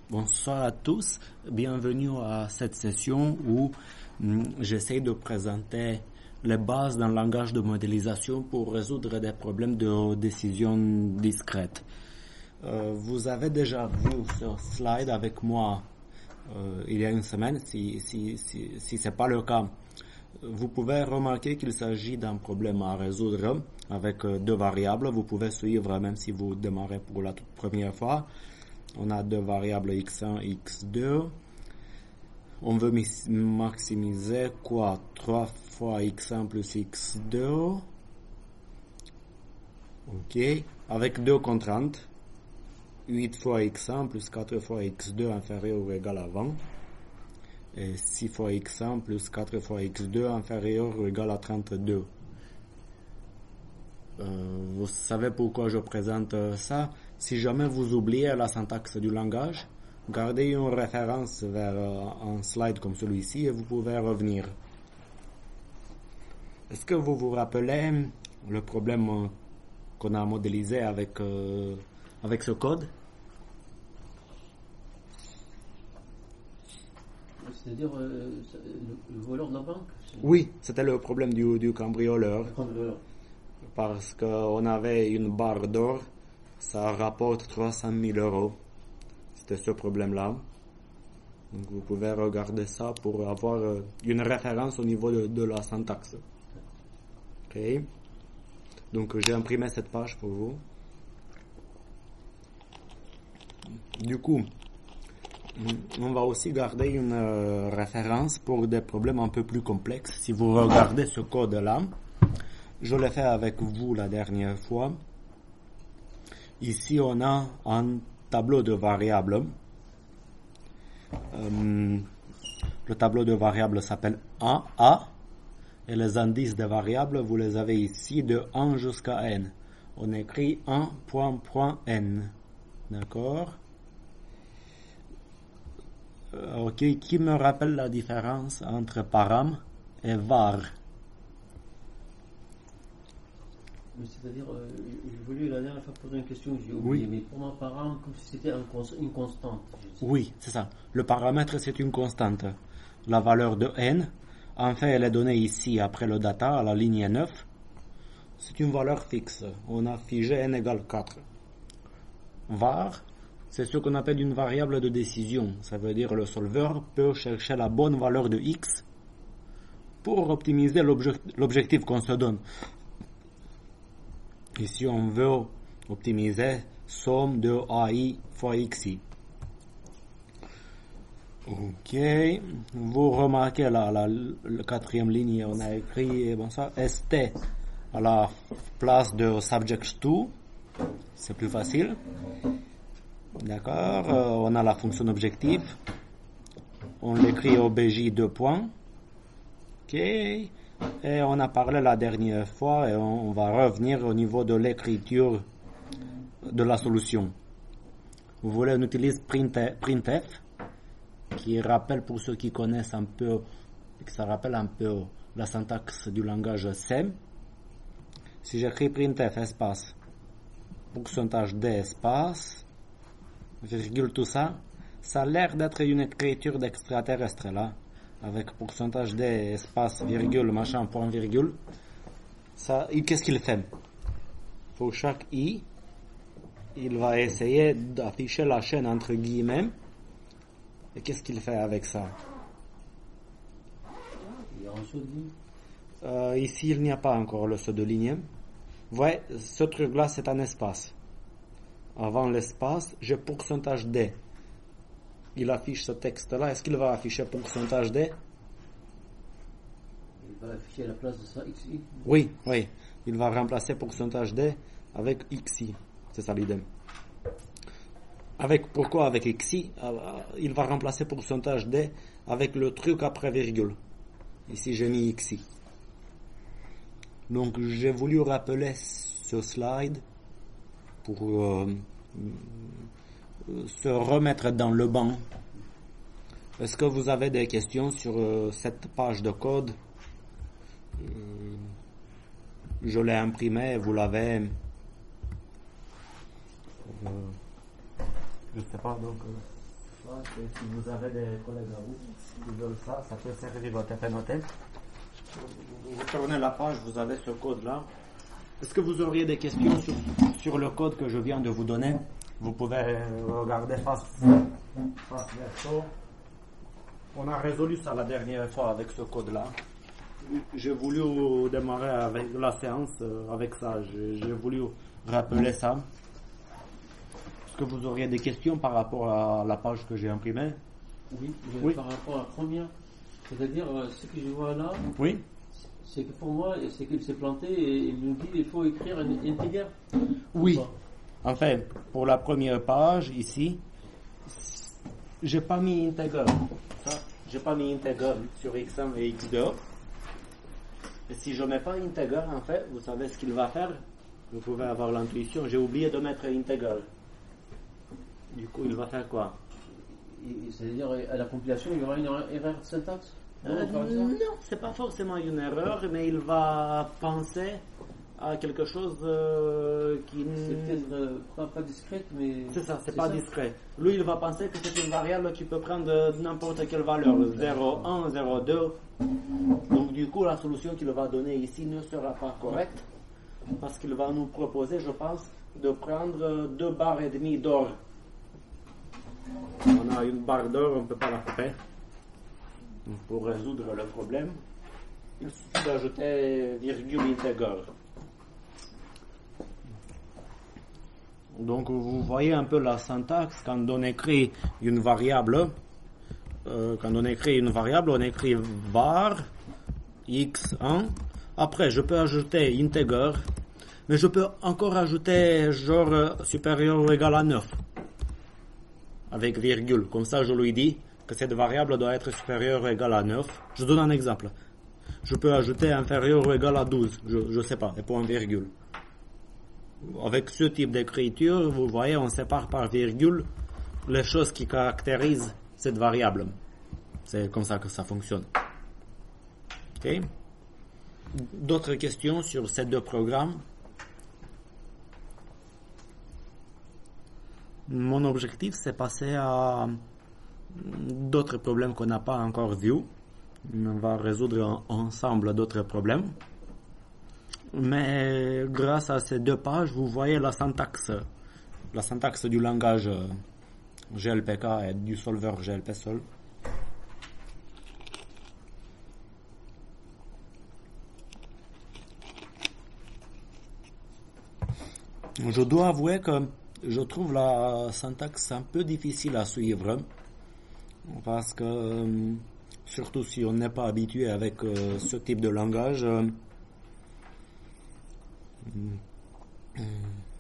Bonsoir à tous, bienvenue à cette session où j'essaie de présenter les bases d'un langage de modélisation pour résoudre des problèmes de décision discrète. Vous avez déjà vu ce slide avec moi il y a une semaine, si ce n'est pas le cas. Vous pouvez remarquer qu'il s'agit d'un problème à résoudre avec deux variables. Vous pouvez suivre même si vous démarrez pour la toute première fois. On a deux variables x1 et x2. On veut maximiser quoi? 3 fois x1 plus x2. Ok. Avec deux contraintes. 8 fois x1 plus 4 fois x2 inférieur ou égal à 20. Et 6 fois x1 plus 4 fois x2 inférieur ou égal à 32. Vous savez pourquoi je présente ça? Si jamais vous oubliez la syntaxe du langage, gardez une référence vers un slide comme celui-ci et vous pouvez revenir. Est-ce que vous vous rappelez le problème qu'on a modélisé avec ce code? C'est-à-dire le voleur de la banque? Oui, c'était le problème du cambrioleur. Parce qu'on avait une barre d'or, ça rapporte 300 000 euros. C'était ce problème-là. Donc vous pouvez regarder ça pour avoir une référence au niveau de la syntaxe. Ok. Donc j'ai imprimé cette page pour vous. Du coup, on va aussi garder une référence pour des problèmes un peu plus complexes. Si vous regardez ce code-là, je l'ai fait avec vous la dernière fois. Ici, on a un tableau de variables. Le tableau de variables s'appelle A. Et les indices des variables, vous les avez ici de 1 jusqu'à n. On écrit 1.n. D'accord? Ok, qui me rappelle la différence entre param et var? Mais c'est-à-dire, j'ai voulu la dernière fois poser une question, j'ai oublié, mais pour moi, param, comme si c'était une constante. Oui, c'est ça. Le paramètre, c'est une constante. La valeur de n, en fait, elle est donnée ici, après le data, à la ligne 9. C'est une valeur fixe. On a figé n égale 4. Var, c'est ce qu'on appelle une variable de décision. Ça veut dire que le solveur peut chercher la bonne valeur de x pour optimiser l'objectif qu'on se donne. Ici, on veut optimiser somme de AI fois XI. Ok. Vous remarquez la quatrième ligne, on a écrit ST à la place de subject2. C'est plus facile. D'accord. On a la fonction objectif. On l'écrit obj 2 points. Ok. Et on a parlé la dernière fois et on va revenir au niveau de l'écriture de la solution. Vous voulez, on utilise printf, qui rappelle pour ceux qui connaissent un peu, ça rappelle un peu la syntaxe du langage C. Si j'écris printf espace, pourcentage d espace, virgule tout ça, ça a l'air d'être une écriture d'extraterrestre là. Avec pourcentage d espace virgule machin point virgule, ça, qu'est-ce qu'il fait? Pour chaque i, il va essayer d'afficher la chaîne entre guillemets. Et qu'est-ce qu'il fait avec ça? Il y a un saut de ligne. Ici, il n'y a pas encore le saut de ligne. Vous voyez, ce truc-là, c'est un espace. Avant l'espace, j'ai pourcentage d. Il affiche ce texte-là. Est-ce qu'il va afficher pourcentage d? Il va afficher à la place de ça xi. Oui. Il va remplacer pourcentage d avec xi. C'est ça l'idée. Pourquoi avec xi? Il va remplacer pourcentage d avec le truc après virgule. Ici, j'ai mis xi. Donc, j'ai voulu rappeler ce slide pour se remettre dans le banc. Est-ce que vous avez des questions sur cette page de code? Je l'ai imprimé, vous l'avez. Je sais pas, donc Si vous avez des collègues à vous qui veulent ça, ça peut servir votre pénothèque. Vous tournez la page, vous avez ce code-là. Est-ce que vous auriez des questions sur le code que je viens de vous donner? Vous pouvez regarder face verso. On a résolu ça la dernière fois avec ce code-là. J'ai voulu démarrer avec la séance avec ça. J'ai voulu rappeler ça. Est-ce que vous auriez des questions par rapport à la page que j'ai imprimée? Oui, par rapport à la première. C'est-à-dire, ce que je vois là, oui, c'est que pour moi, c'est qu'il s'est planté et il nous dit qu'il faut écrire un integer. Oui. En fait, pour la première page, ici, j'ai pas mis integer. J'ai pas mis integer sur x1 et x2. Et si je mets pas integer, en fait, vous savez ce qu'il va faire? Vous pouvez avoir l'intuition. J'ai oublié de mettre integer. Du coup, il va faire quoi? C'est-à-dire, à la compilation, il y aura une erreur de syntaxe? Non, c'est pas forcément une erreur, mais il va penser à quelque chose qui... C'est peut-être pas discrète, mais... C'est ça, c'est pas discret. Lui, il va penser que c'est une variable qui peut prendre n'importe quelle valeur, 0, 1, 0, 2. Donc du coup, la solution qu'il va donner ici ne sera pas correcte, parce qu'il va nous proposer, je pense, de prendre 2 barres et demie d'or. On a une barre d'or, on ne peut pas la couper. Donc, pour résoudre le problème, il suffit d'ajouter virgule integer. Donc vous voyez un peu la syntaxe quand on écrit une variable. On écrit var x1. Après, je peux ajouter integer, mais je peux encore ajouter genre supérieur ou égal à 9 avec virgule. Comme ça, je lui dis que cette variable doit être supérieure ou égale à 9. Je donne un exemple. Je peux ajouter inférieur ou égal à 12. Je ne sais pas, et point virgule. Avec ce type d'écriture, vous voyez, on sépare par virgule les choses qui caractérisent cette variable. C'est comme ça que ça fonctionne. Ok? D'autres questions sur ces deux programmes? Mon objectif, c'est passer à d'autres problèmes qu'on n'a pas encore vus. On va résoudre ensemble d'autres problèmes. Mais grâce à ces deux pages, vous voyez la syntaxe du langage GLPK et du solveur GLP-Sol. Je dois avouer que je trouve la syntaxe un peu difficile à suivre, parce que surtout si on n'est pas habitué avec ce type de langage,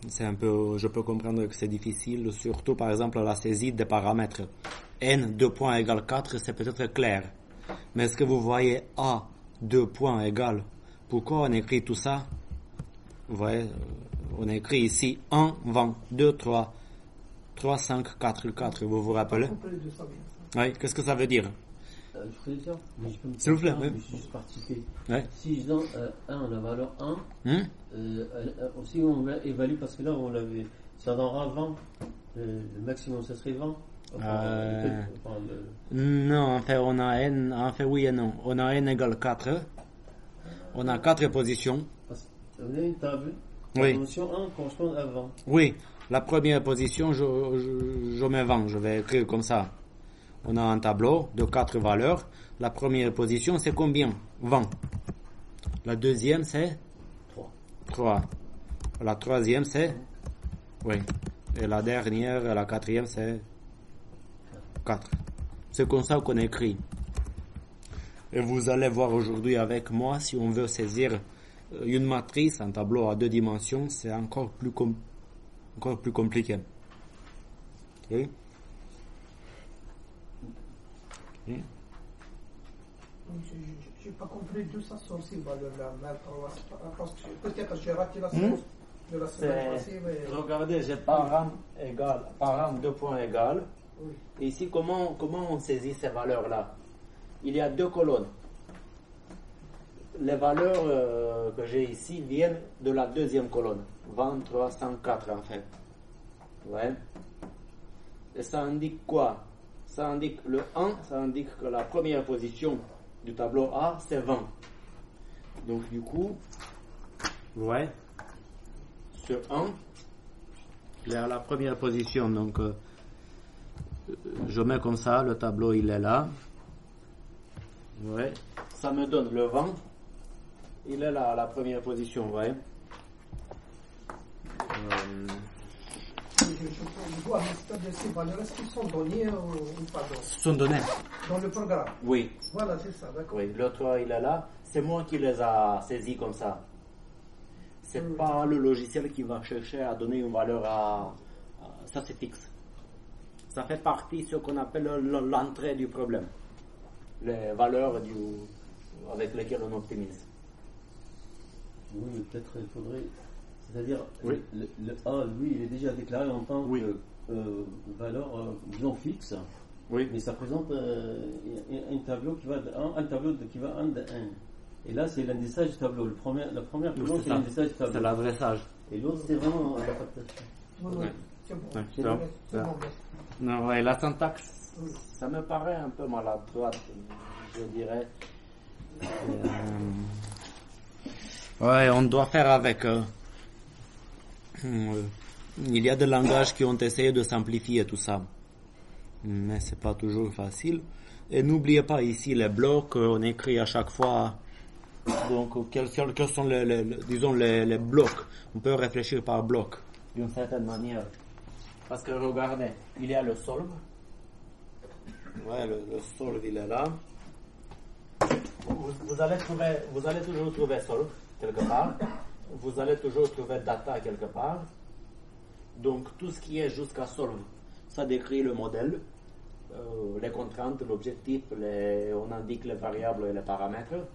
c'est un peu, je peux comprendre que c'est difficile, surtout par exemple la saisie des paramètres. N 2 points égale 4, c'est peut-être clair. Mais est-ce que vous voyez A 2 points égale? Pourquoi on écrit tout ça? Vous voyez, on écrit ici 1, 20, 2, 3, 3, 5, 4, 4, vous vous rappelez? Oui, qu'est-ce que ça veut dire? Je peux dire, mais je peux me S'il vous plaît, oui. je vais juste participer. Ouais. Si je donne 1, la valeur 1, aussi on évalue, parce que là on l'avait, ça donnera 20, le maximum ça serait 20. Non, en fait on a n, en fait oui et non. On a n égale 4, on a 4 positions. On a une table, la Oui. position 1 correspond à 20. Oui, la première position, je mets 20, je vais écrire comme ça. On a un tableau de 4 valeurs. La première position, c'est combien? 20. La deuxième, c'est 3. La troisième, c'est... Oui. Et la dernière, la quatrième, c'est 4. C'est comme ça qu'on écrit. Et vous allez voir aujourd'hui avec moi, si on veut saisir une matrice, un tableau à 2 dimensions, c'est encore plus compliqué. Ok? Je n'ai pas compris d'où ça sort ces valeurs-là. Parce que peut-être j'ai raté la source de la semaine passée. Mais... Regardez, j'ai param 2 points égal. Oui. Et ici, comment on saisit ces valeurs-là? Il y a 2 colonnes. Les valeurs que j'ai ici viennent de la deuxième colonne. 2304 en fait. Ouais. Et ça indique quoi? ça indique le 1, ça indique que la première position du tableau A, c'est 20. Donc du coup, vous voyez, sur 1, il est à la première position. Donc je mets comme ça, le tableau il est là. Vous voyez, ça me donne le 20. Il est là à la première position, vous voyez. Je dois installer ces valeurs, est-ce qu'ils sont donnés ou pas donnés? Sont donnés. Dans le programme. Oui. Voilà, c'est ça, d'accord. Oui, le 3 il est là. C'est moi qui les a saisis comme ça. C'est pas le logiciel qui va chercher à donner une valeur ça c'est fixe. Ça fait partie de ce qu'on appelle l'entrée du problème. Les valeurs avec lesquelles on optimise. Oui, peut-être il faudrait. C'est-à-dire, oui. le A, lui, il est déjà déclaré en tant que valeur non fixe. Oui. Mais ça présente un tableau qui va de 1, un tableau qui va 1 de 1. Et là, c'est l'indexage du tableau. La première colonne, c'est l'indexage du tableau. C'est l'adressage. Et l'autre, c'est vraiment la captation. Oui, c'est bon. Ouais, C'est bon. Non, ouais, la syntaxe, ça me paraît un peu maladroite, je dirais. Ouais, on doit faire avec. Il y a des langages qui ont essayé de simplifier tout ça, mais c'est pas toujours facile. Et n'oubliez pas ici les blocs, on écrit à chaque fois. Donc, quels sont les blocs? On peut réfléchir par bloc, d'une certaine manière. Parce que regardez, il y a le solve. Ouais, le solve, il est là. Vous allez toujours trouver solve quelque part. Vous allez toujours trouver data quelque part. Donc, tout ce qui est jusqu'à solve, ça décrit le modèle, les contraintes, l'objectif, on indique les variables et les paramètres.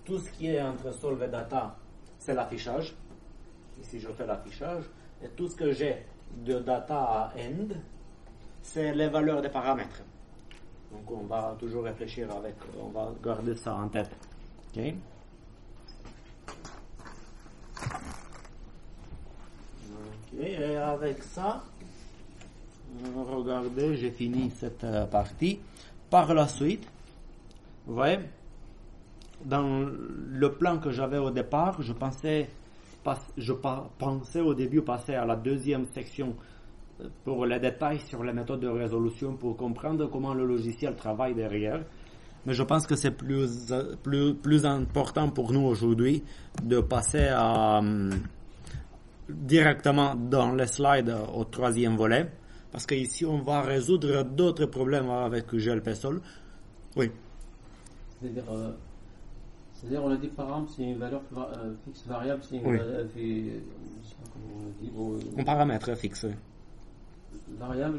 Tout ce qui est entre solve et data, c'est l'affichage. Ici, je fais l'affichage. Et tout ce que j'ai de data à end, c'est les valeurs des paramètres. Donc, on va toujours réfléchir on va garder ça en tête. Ok? Et avec ça, regardez, j'ai fini cette partie. Par la suite, vous voyez, dans le plan que j'avais au départ, je pensais au début passer à la deuxième section pour les détails sur les méthodes de résolution, pour comprendre comment le logiciel travaille derrière. Mais je pense que c'est plus important pour nous aujourd'hui de passer directement dans les slides au troisième volet, parce qu'ici on va résoudre d'autres problèmes avec GLP-Sol. Oui. C'est-à-dire, on a dit par exemple, c'est une valeur fixe variable, c'est une valeur, je sais pas comment on dit. Bon, un paramètre fixe. Variable,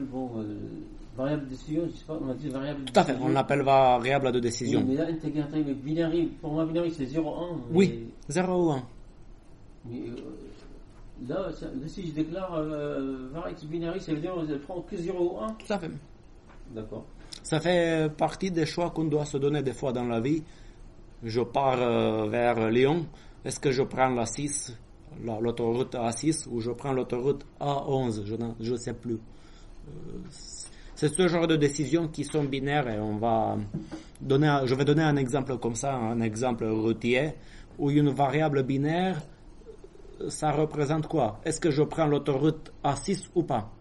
variable de décision, je sais pas, on a dit variable de décision. Tout à fait, on l'appelle variable de décision. Oui, mais là, intégrateur, binaire, pour moi, binaire, c'est 0,1. Oui, 0 ou 1. Mais là, si je déclare variable binaire, ça veut dire qu'elle prend que 0 ou 1. Tout à fait. D'accord. Ça fait partie des choix qu'on doit se donner des fois dans la vie. Je pars vers Lyon. Est-ce que je prends la 6, l'autoroute A6, ou je prends l'autoroute A11? Je ne sais plus. C'est ce genre de décisions qui sont binaires, et je vais donner un exemple comme ça, un exemple routier, où une variable binaire, ça représente quoi? Est-ce que je prends l'autoroute A6 ou pas?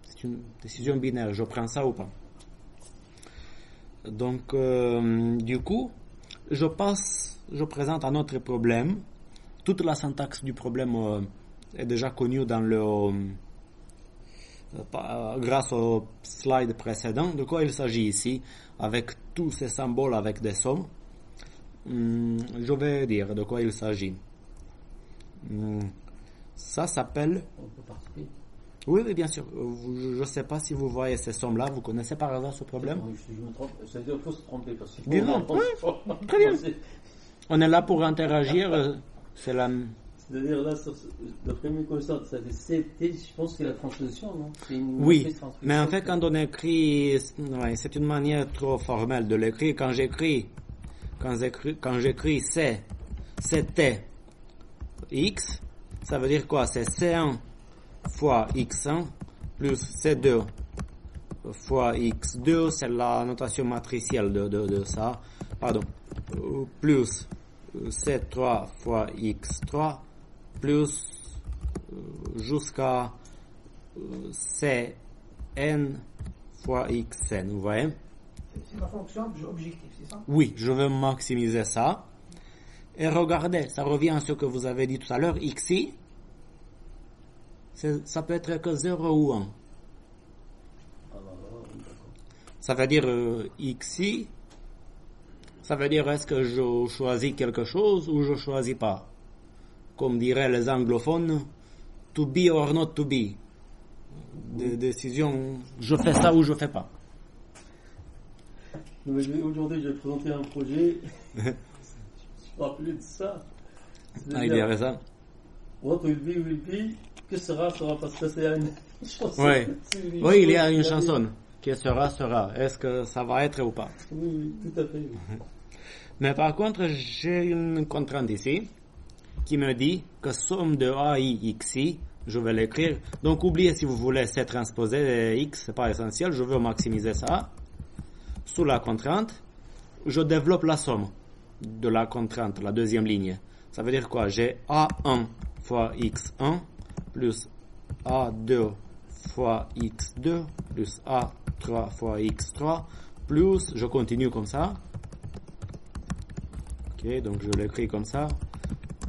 C'est une décision binaire, je prends ça ou pas? Donc, du coup, je présente un autre problème. Toute la syntaxe du problème est déjà connue grâce au slide précédent. De quoi il s'agit ici? Avec tous ces symboles avec des sommes, je vais dire de quoi il s'agit. Ça s'appelle... On peut participer. Oui, bien sûr. Je ne sais pas si vous voyez ces sommes-là. Vous connaissez par hasard ce problème? Je me trompe. Ça veut dire qu'il faut se tromper. Parce que très bien. On est là pour interagir. C'est-à-dire là, d'après mes connaissances, ça fait CT, je pense que c'est la transposition, non? Oui, mais en fait, quand on écrit, c'est une manière trop formelle de l'écrire. Quand j'écris C, CT, X, ça veut dire quoi? C'est C1 fois X1 plus C2 fois x2, c'est la notation matricielle de ça, pardon, plus c3 fois x3, plus jusqu'à cn fois xn, vous voyez? C'est la fonction objectif, c'est ça? Oui, je veux maximiser ça. Et regardez, ça revient à ce que vous avez dit tout à l'heure, xi, ça peut être que 0 ou 1. Ça veut dire xi, ça veut dire est-ce que je choisis quelque chose ou je choisis pas. Comme diraient les anglophones, to be or not to be. Décision, je fais ça ou je fais pas. Aujourd'hui, j'ai présenté un projet. Je me rappelais de ça. Ah, il y avait ça. What will be, que sera, parce que c'est une chanson. Oui, oui, il y a une chanson. Que sera, sera. Est-ce que ça va être ou pas? Oui, tout à fait. Mais par contre, j'ai une contrainte ici qui me dit que somme de a, i, xi, je vais l'écrire. Donc, oubliez si vous voulez c transposé x, c'est pas essentiel. Je veux maximiser ça. Sous la contrainte, je développe la somme de la contrainte, la deuxième ligne. Ça veut dire quoi? J'ai a1 fois x1 plus a2 fois x2 plus a3 fois x3 plus, je continue comme ça. Ok, donc je l'écris comme ça.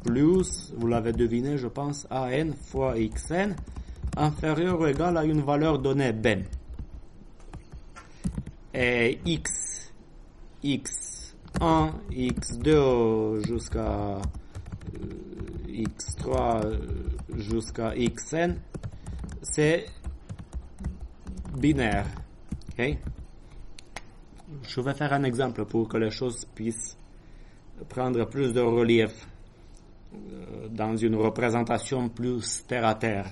Plus, vous l'avez deviné, je pense, an fois xn inférieur ou égal à une valeur donnée ben. Et x1, x2 jusqu'à x3 jusqu'à xn, c'est binaire. Okay? Je vais faire un exemple pour que les choses puissent prendre plus de relief dans une représentation plus terre à terre.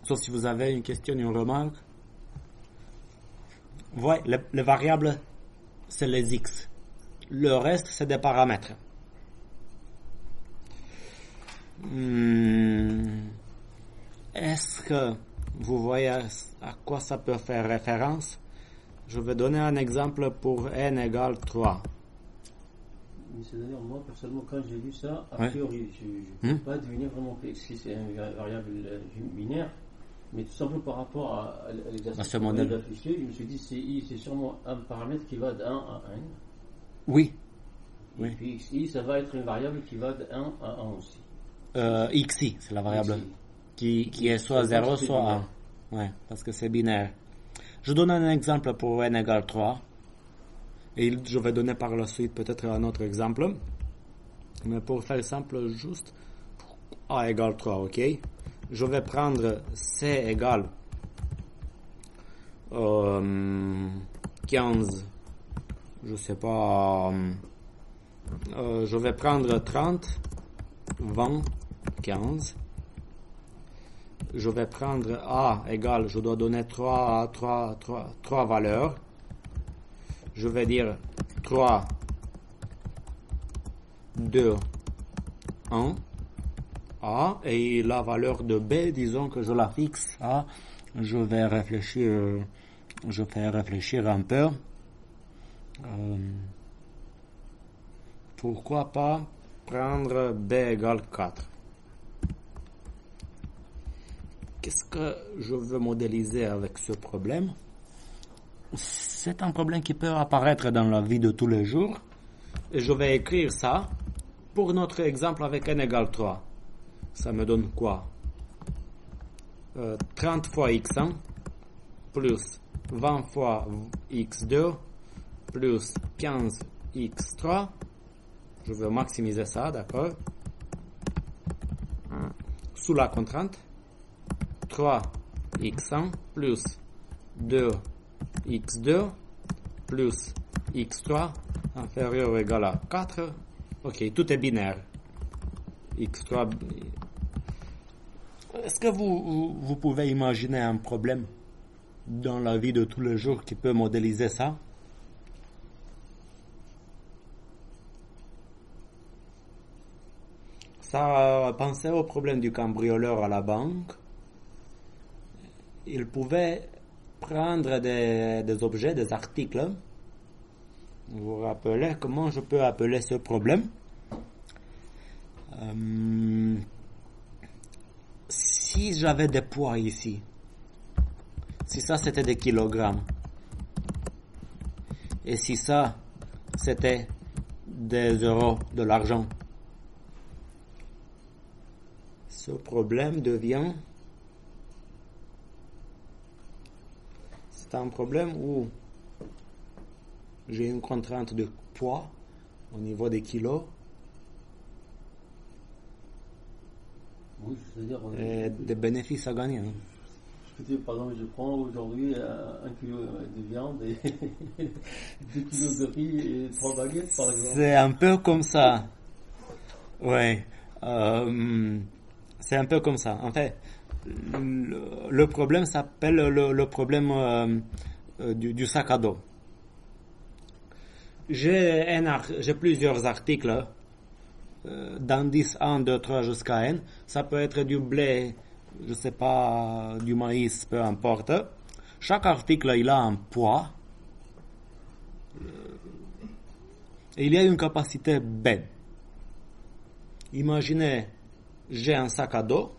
Sauf si vous avez une question, une remarque. Vous voyez, les variables, c'est les x. Le reste, c'est des paramètres. Est-ce que vous voyez à quoi ça peut faire référence? Je vais donner un exemple pour n égale 3. C'est-à-dire, moi, personnellement, quand j'ai vu ça, a priori, je ne peux pas deviner vraiment si c'est une variable binaire, mais tout simplement par rapport à l'exercice que j'ai affiché, je me suis dit, c'est sûrement un paramètre qui va de 1 à 1. Oui. Et puis xi, ça va être une variable qui va de 1 à 1 aussi. Xi, c'est la variable qui est soit 0, soit 1. Ouais, parce que c'est binaire. Je donne un exemple pour n égale 3. Et je vais donner par la suite peut-être un autre exemple. Mais pour faire simple, juste a égale 3, ok? Je vais prendre c égale 15. Je sais pas. Je vais prendre 30, 20, 15. Je vais prendre a égale, je dois donner 3 valeurs. Je vais dire 3, 2, 1, A, et la valeur de B, disons que je la fixe à, je vais réfléchir un peu. Pourquoi pas prendre B égale 4? Qu'est-ce que je veux modéliser avec ce problème? C'est un problème qui peut apparaître dans la vie de tous les jours. Et je vais écrire ça pour notre exemple avec n égale 3. Ça me donne quoi? 30 fois x1 plus 20 fois x2 plus 15 x3. Je veux maximiser ça, d'accord? Sous la contrainte, 3 x1 plus 2 x2 plus x3 inférieur ou égal à 4. Ok, tout est binaire. x3. Est-ce que vous pouvez imaginer un problème dans la vie de tous les jours qui peut modéliser ça? Ça, pensez au problème du cambrioleur à la banque. il pouvait prendre des objets, des articles. Vous vous rappelez comment je peux appeler ce problème? Si j'avais des poids ici, si ça c'était des kilogrammes, et si ça c'était des euros, de l'argent, ce problème devient... C'est un problème où j'ai une contrainte de poids au niveau des kilos. Oui, c'est-à-dire... Et des bénéfices à gagner. Hein. Je peux dire, par exemple, je prends aujourd'hui 1 kilo de viande et 2 kilos de riz et 3 baguettes, par exemple. C'est un peu comme ça. Ouais. C'est un peu comme ça. En fait, le problème s'appelle le problème du sac à dos. J'ai plusieurs articles d'indice 1, 2, 3 jusqu'à N. Ça peut être du blé, je sais pas, du maïs, peu importe. Chaque article, il a un poids. Et il y a une capacité B. Imaginez, j'ai un sac à dos.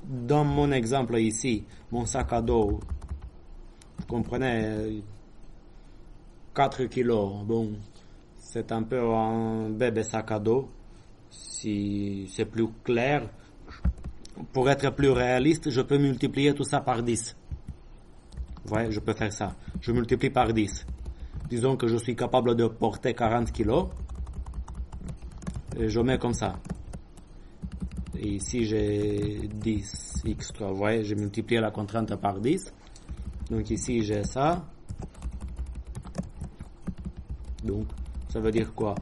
Dans mon exemple ici, mon sac à dos, vous comprenez, 4 kilos. Bon, c'est un peu un bébé sac à dos. Si c'est plus clair, pour être plus réaliste, je peux multiplier tout ça par 10. Vous voyez, je peux faire ça. Je multiplie par 10. Disons que je suis capable de porter 40 kilos. Et je mets comme ça. Et ici, j'ai 10 x3. Vous voyez, j'ai multiplié la contrainte par 10. Donc ici, j'ai ça. Donc, ça veut dire quoi?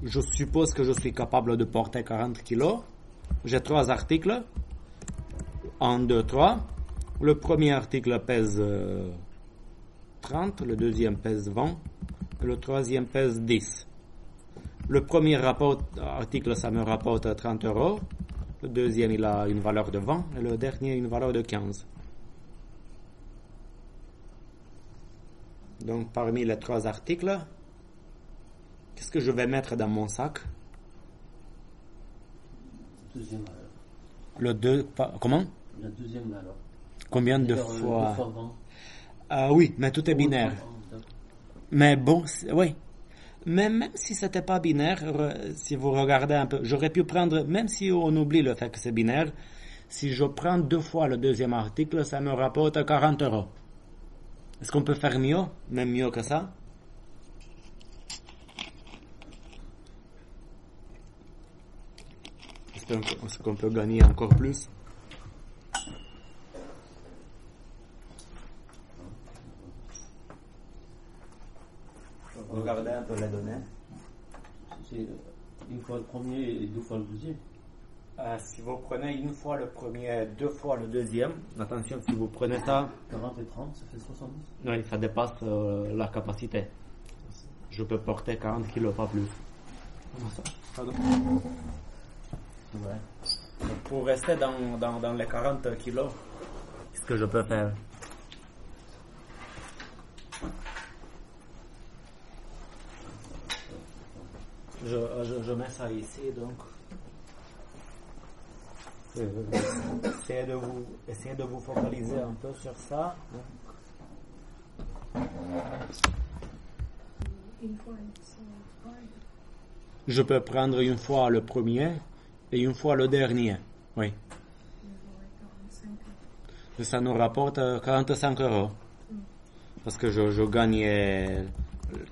Je suppose que je suis capable de porter 40 kilos. J'ai 3 articles. 1, 2, 3. Le premier article pèse 30. Le deuxième pèse 20. Et le troisième pèse 10. Le premier article, ça me rapporte 30 euros. Le deuxième, il a une valeur de 20. Et le dernier, une valeur de 15. Donc, parmi les 3 articles, qu'est-ce que je vais mettre dans mon sac? Deuxième valeur. Le 2, comment? La deuxième valeur. Combien de fois? Oui, mais tout est binaire. Mais bon, oui. Mais même si c'était pas binaire, si vous regardez un peu, j'aurais pu prendre, même si on oublie le fait que c'est binaire, si je prends 2 fois le deuxième article, ça me rapporte 40 euros. Est-ce qu'on peut faire mieux? Même mieux que ça? Est-ce qu'on peut gagner encore plus? Regardez un peu les données. C'est une fois le premier et 2 fois le deuxième. Si vous prenez une fois le premier, 2 fois le deuxième, attention, si vous prenez ça... 40 et 30, ça fait 70. Oui, ça dépasse la capacité. Je peux porter 40 kilos, pas plus. Pardon. Ouais. Pour rester dans les 40 kilos, qu'est-ce que je peux faire? Je mets ça ici, donc. Essayez de vous focaliser un peu sur ça. Je peux prendre une fois le premier et une fois le dernier. Oui. Et ça nous rapporte 45 euros. Parce que je gagnais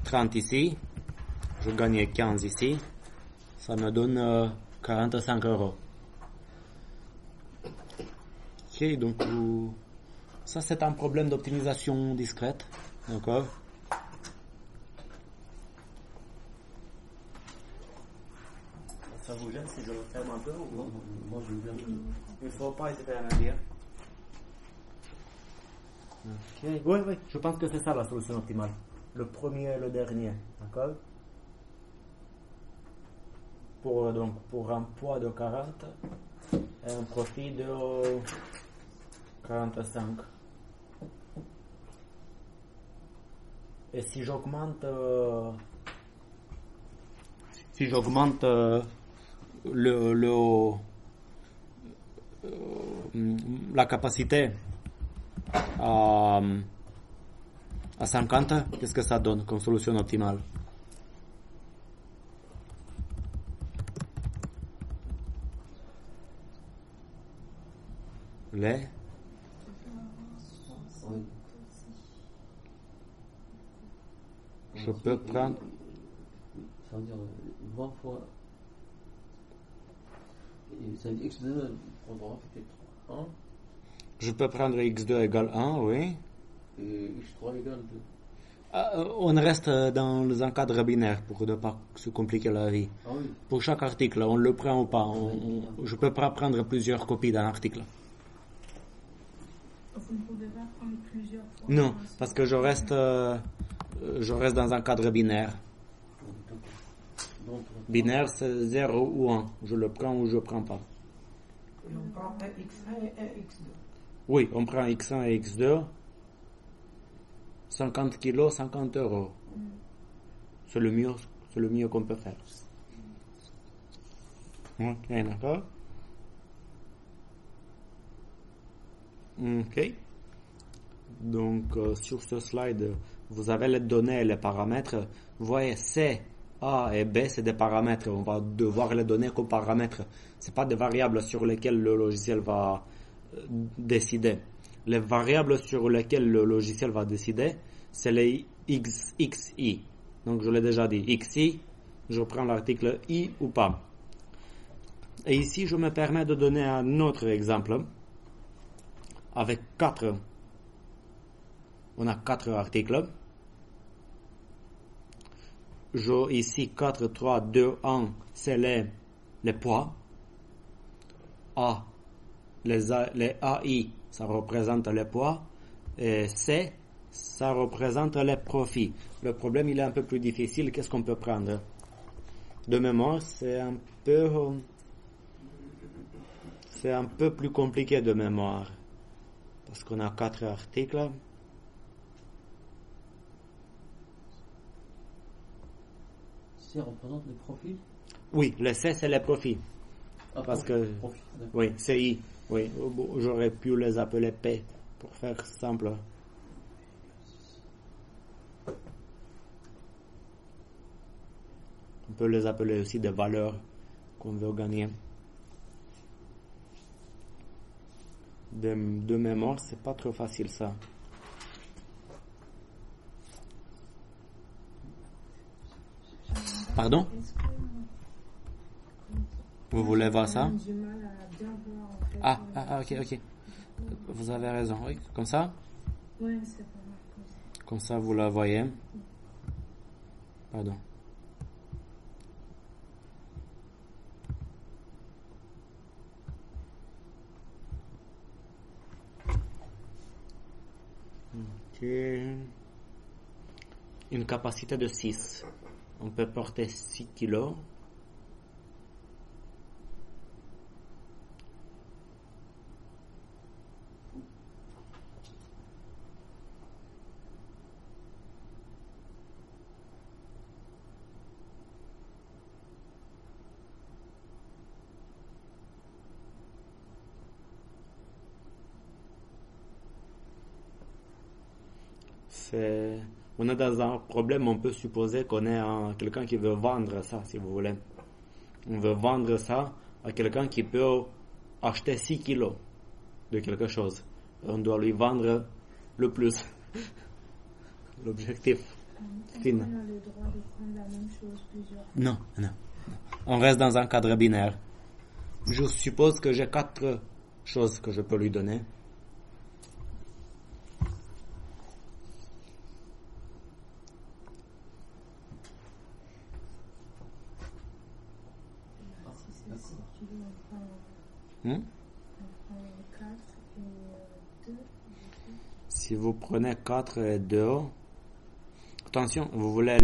30 ici. Je gagnais 15 ici. Ça me donne 45 euros. Ok, donc ça c'est un problème d'optimisation discrète. D'accord. Ça vous gêne si je le ferme un peu ou non? Moi je veux bien. Il ne faut pas hésiter à me dire. Ok, oui, je pense que c'est ça la solution optimale. Le premier et le dernier, d'accord? Pour un poids de 40, un profit de 45. Et si j'augmente la capacité à 50, qu'est-ce que ça donne comme solution optimale? Je peux prendre... Ça veut dire 20 fois... Ça veut dire x2 prendra peut-être 1. Je peux prendre x2 égale 1, oui. Et x3 égale 2. On reste dans un cadre binaire pour ne pas se compliquer la vie. Ah oui. Pour chaque article, on le prend ou pas. Je peux pas prendre plusieurs copies d'un article. Vous ne pouvez pas prendre plusieurs fois. Non, parce que je reste dans un cadre binaire. Binaire, c'est 0 ou 1. Je le prends ou je le prends pas. Et on prend un x1 et un x2. Oui, on prend x1 et x2. 50 kilos, 50 euros. C'est le mieux qu'on peut faire. Ok, d'accord. Ok. Donc, sur ce slide, vous avez les données et les paramètres. Vous voyez, C, A et B, c'est des paramètres. On va devoir les donner comme paramètres. Ce pas des variables sur lesquelles le logiciel va décider. Les variables sur lesquelles le logiciel va décider, c'est les xi. Donc, je l'ai déjà dit. Xi, je prends l'article i ou pas. Et ici, je me permets de donner un autre exemple. Avec 4, on a 4 articles. Ici, 4, 3, 2, 1, c'est les poids. A, les AI, ça représente les poids. Et C, ça représente les profits. Le problème, il est un peu plus difficile. Qu'est-ce qu'on peut prendre? De mémoire, c'est un peu plus compliqué de mémoire. Parce qu'on a 4 articles. C représente les profits? Oui, le C, c'est les profits. Ah, parce que... Profit, oui, c'est I. Oui, j'aurais pu les appeler P, pour faire simple. On peut les appeler aussi des valeurs qu'on veut gagner. De mémoire, c'est pas trop facile ça. Pardon? Vous voulez voir ça? Ah, ok. Vous avez raison, oui. Comme ça? Oui, c'est pas mal. Comme ça, vous la voyez. Pardon. Une capacité de 6. On peut porter 6 kilos. On est dans un problème, on peut supposer qu'on est quelqu'un qui veut vendre ça, si vous voulez. On veut vendre ça à quelqu'un qui peut acheter 6 kilos de quelque chose. On doit lui vendre le plus. L'objectif final. On a le droit de prendre la même chose plusieurs fois. Non. On reste dans un cadre binaire. Je suppose que j'ai 4 choses que je peux lui donner. Si vous prenez 4 et 2, attention, vous voulez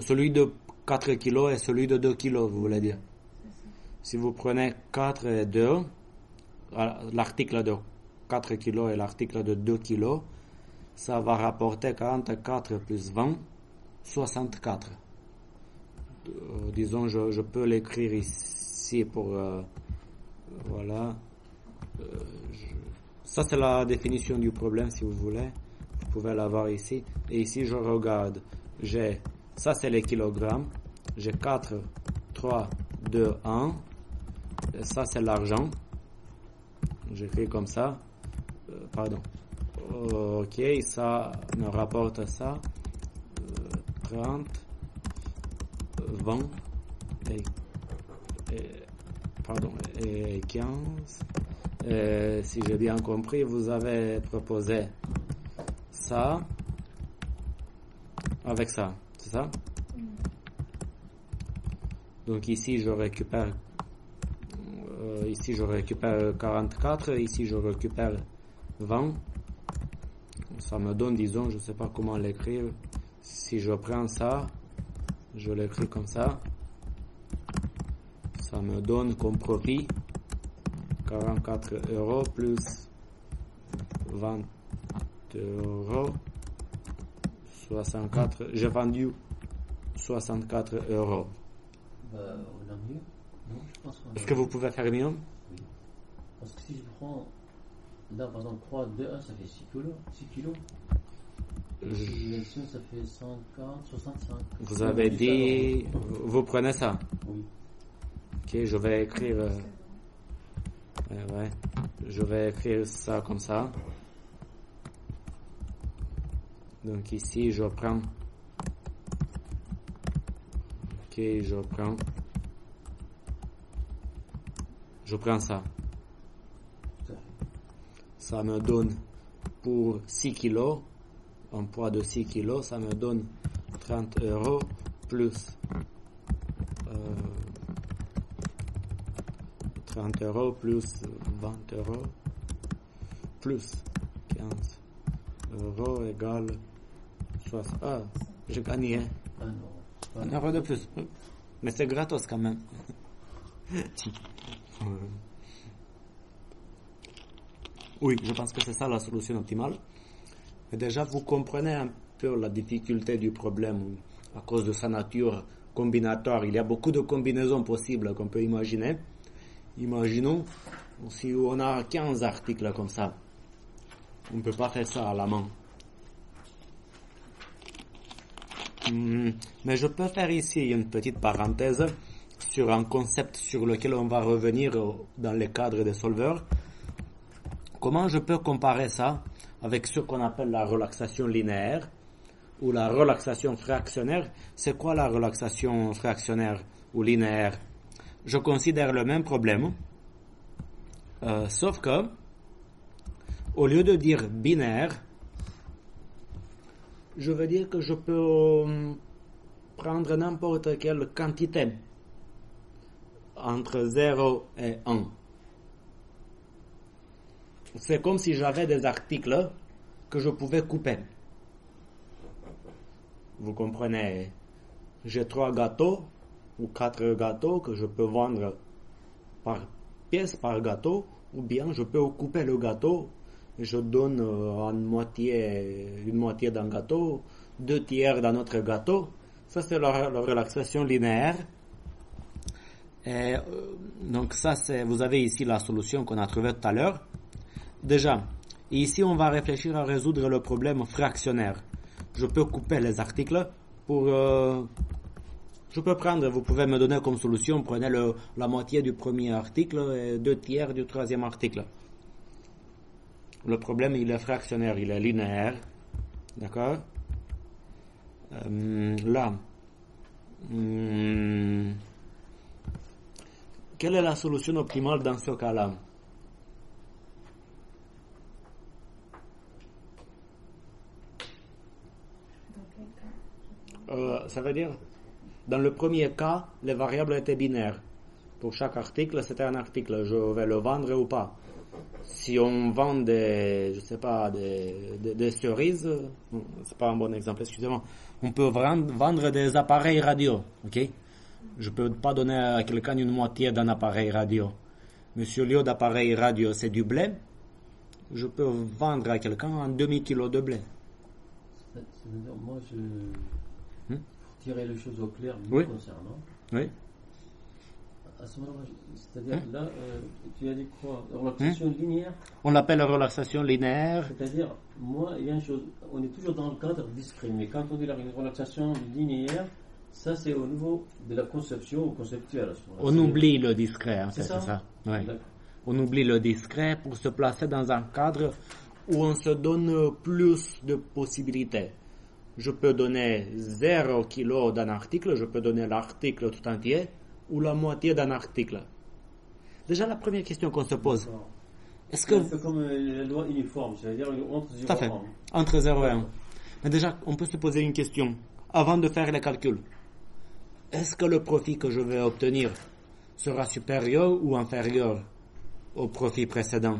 celui de 4 kilos et celui de 2 kilos, vous voulez dire. Si vous prenez 4 et 2, l'article de 4 kg et l'article de 2 kg, ça va rapporter 44 plus 20, 64. Disons, je peux l'écrire ici pour... voilà. Ça, c'est la définition du problème, si vous voulez. Vous pouvez l'avoir ici. Et ici, je regarde. Ça, c'est les kilogrammes. J'ai 4, 3, 2, 1. Et ça, c'est l'argent. J'écris comme ça. Pardon. Ok, ça me rapporte ça. 30, 20 et 15. Si j'ai bien compris, vous avez proposé ça avec ça, c'est ça? Donc ici je récupère 44, ici je récupère 20. Ça me donne, disons, je ne sais pas comment l'écrire. Si je prends ça, je l'écris comme ça. Ça me donne comme profit 44 € plus 20 €, 64. J'ai vendu 64 €. On a mieux. Non, je pense Est-ce que vous pouvez faire mieux? Oui. Parce que si je prends, là par exemple 3, 2, 1, ça fait 6 kilos. 6 kilos. L'élection, ça fait 50, 65. Vous avez dit, vous prenez ça? Oui. Ok, je vais écrire. Ouais, je vais écrire ça comme ça. Donc ici, je prends. Ok, je prends ça. Ça me donne pour 6 kilos, un poids de 6 kilos, ça me donne 30 € plus 30 € plus 20 € plus 15 € égale 60. Ah, j'ai gagné. Un euro de plus. Mais c'est gratos quand même. Oui, je pense que c'est ça la solution optimale. Mais déjà, vous comprenez un peu la difficulté du problème à cause de sa nature combinatoire. Il y a beaucoup de combinaisons possibles qu'on peut imaginer. Imaginons, si on a 15 articles comme ça, on ne peut pas faire ça à la main. Mais je peux faire ici une petite parenthèse sur un concept sur lequel on va revenir dans le cadre des solveurs. Comment je peux comparer ça avec ce qu'on appelle la relaxation linéaire ou la relaxation fractionnaire? C'est quoi la relaxation fractionnaire ou linéaire? Je considère le même problème, sauf que, au lieu de dire binaire, je veux dire que je peux prendre n'importe quelle quantité entre 0 et 1. C'est comme si j'avais des articles que je pouvais couper. Vous comprenez? J'ai 3 gâteaux ou 4 gâteaux que je peux vendre par pièce, par gâteau, ou bien je peux couper le gâteau et je donne une moitié d'un gâteau, 2 tiers d'un autre gâteau. Ça, c'est la relaxation linéaire. Et, donc ça, vous avez ici la solution qu'on a trouvée tout à l'heure. Déjà, ici, on va réfléchir à résoudre le problème fractionnaire. Je peux couper les articles pour... je peux prendre, vous pouvez me donner comme solution, prenez la moitié du premier article et 2 tiers du troisième article. Le problème, il est fractionnaire, il est linéaire. D'accord? Là. Quelle est la solution optimale dans ce cas-là? Ça veut dire, dans le premier cas, les variables étaient binaires. Pour chaque article, c'était un article. Je vais le vendre ou pas. Si on vend des cerises, c'est pas un bon exemple, excusez-moi. On peut vendre des appareils radio, ok? Je ne peux pas donner à quelqu'un une moitié d'un appareil radio. Mais sur le lieu d'appareil radio, c'est du blé. Je peux vendre à quelqu'un un demi-kilo de blé. C'est-à-dire, moi, pour tirer les choses au clair, oui. Concernant. Oui. À ce moment-là, c'est-à-dire, là, tu as dit quoi? Relaxation linéaire? On l'appelle relaxation linéaire. C'est-à-dire, moi, il y a une chose, on est toujours dans le cadre discret, mais quand on dit la relaxation linéaire, ça, c'est au niveau de la conception ou conceptuelle. On oublie le discret, en fait, c'est ça. Ouais. On oublie le discret pour se placer dans un cadre où on se donne plus de possibilités. Je peux donner 0 kg d'un article, je peux donner l'article tout entier ou la moitié d'un article. Déjà, la première question qu'on se pose, est-ce que... C'est comme la loi uniforme, c'est-à-dire entre 0 et 1. Entre 0 et 1. Mais déjà, on peut se poser une question avant de faire les calculs. Est-ce que le profit que je vais obtenir sera supérieur ou inférieur au profit précédent?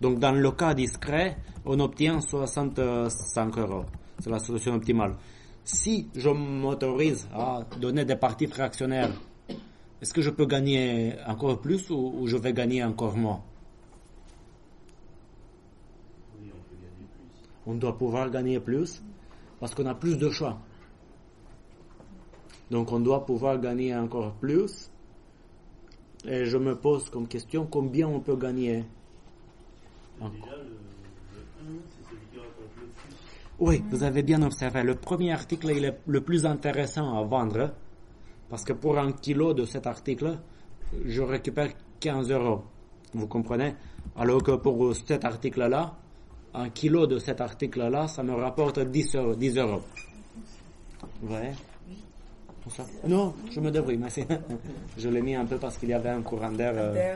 Donc, dans le cas discret, on obtient 65 €. C'est la solution optimale. Si je m'autorise à donner des parties fractionnaires, est-ce que je peux gagner encore plus ou je vais gagner encore moins? Oui, on peut gagner plus. On doit pouvoir gagner plus parce qu'on a plus de choix. Donc on doit pouvoir gagner encore plus. Et je me pose comme question, combien on peut gagner? Déjà, le 1, c'est celui qui rapporte le plus. Oui, vous avez bien observé. Le premier article, il est le plus intéressant à vendre. Parce que pour 1 kilo de cet article, je récupère 15 €. Vous comprenez? Alors que pour cet article-là, 1 kilo de cet article-là, ça me rapporte 10 €. Vous voyez? Ça? Non, je me débrouille, merci. Je l'ai mis un peu parce qu'il y avait un courant d'air. Ouais.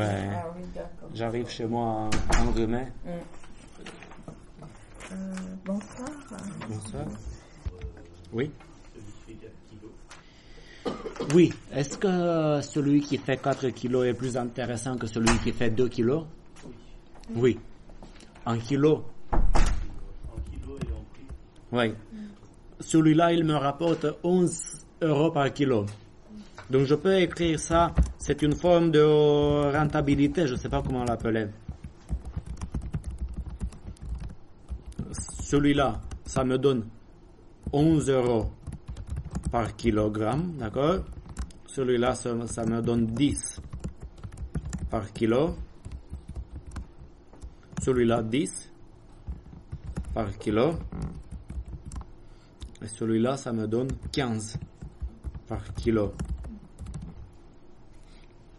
Ah oui, d'accord. J'arrive chez moi enrhumé. Bonsoir. Bonsoir. Oui. Oui. Est-ce que celui qui fait 4 kilos est plus intéressant que celui qui fait 2 kilos? Oui. 1 kilo. 1 kilo et en prix. Oui. Celui-là, il me rapporte 11 € par kilo. Donc, je peux écrire ça. C'est une forme de rentabilité. Je ne sais pas comment l'appeler. Celui-là, ça me donne 11 € par kilogramme. D'accord? Celui-là, ça me donne 10 par kilo. Celui-là, 10 par kilo. Et celui-là, ça me donne 15 par kilo.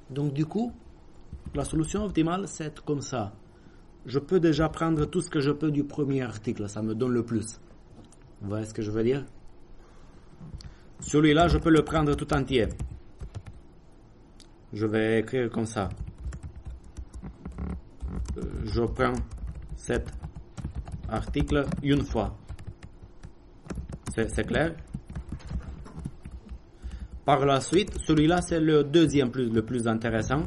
Donc, du coup, la solution optimale, c'est comme ça. Je peux déjà prendre tout ce que je peux du premier article. Ça me donne le plus. Vous voyez ce que je veux dire? Celui-là, je peux le prendre tout entier. Je vais écrire comme ça. Je prends cet article une fois. C'est clair? Par la suite, celui-là, c'est le deuxième le plus intéressant.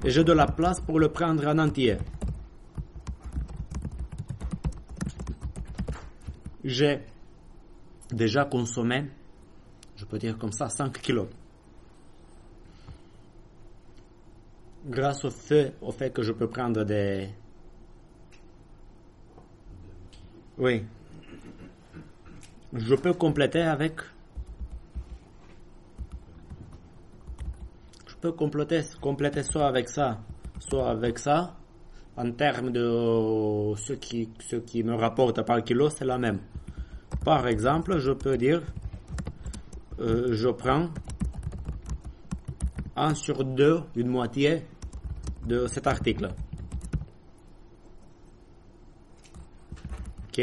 Et j'ai de la place pour le prendre en entier. J'ai déjà consommé, je peux dire comme ça, 5 kilos. Grâce au fait que je peux prendre des... Oui. Je peux compléter avec... Je peux compléter soit avec ça. En termes de ce qui me rapporte par kilo, c'est la même. Par exemple, je peux dire, je prends 1 sur 2, une moitié de cet article. Ok,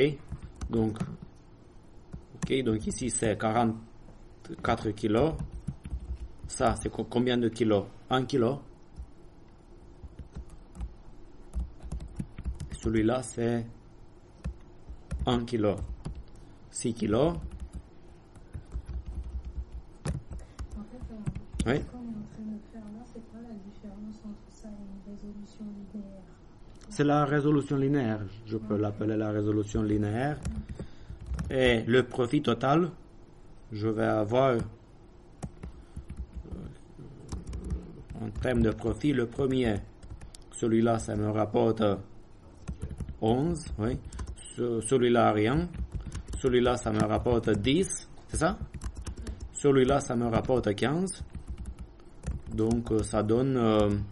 donc ici c'est 44 kilos. Ça, c'est combien de kilos? 1 kilo. Celui-là, c'est 1 kilo. 6 kilos. En fait, oui. ce qu'on est en train de faire là, c'est quoi la différence entre ça et une résolution linéaire? C'est la résolution linéaire. Je peux l'appeler la résolution linéaire. Et le profit total, je vais avoir termes de profit, le premier, celui-là, ça me rapporte 11, oui. Celui-là, rien. Celui-là, ça me rapporte 10, c'est ça? Celui-là, ça me rapporte 15. Donc, ça donne...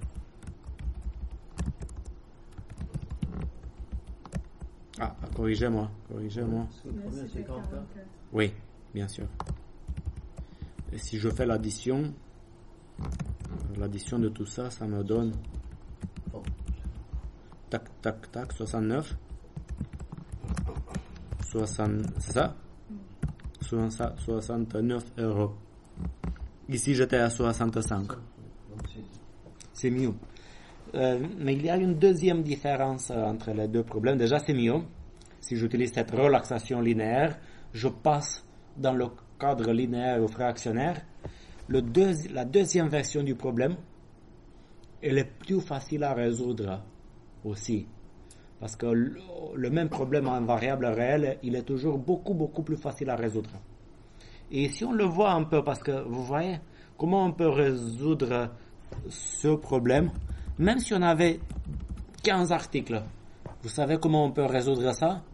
corrigez-moi. Le premier, c'est 44. Oui, bien sûr. Et si je fais l'addition de tout ça, ça me donne... Tac, 69. 60, c'est ça? 69 euros. Ici, j'étais à 65. C'est mieux. Mais il y a une deuxième différence entre les deux problèmes. Déjà, c'est mieux. Si j'utilise cette relaxation linéaire, je passe dans le cadre linéaire ou fractionnaire. La deuxième version du problème, elle est plus facile à résoudre aussi. Parce que le même problème en variable réelle, il est toujours beaucoup plus facile à résoudre. Et si on le voit un peu, parce que vous voyez comment on peut résoudre ce problème, même si on avait 15 articles, vous savez comment on peut résoudre ça?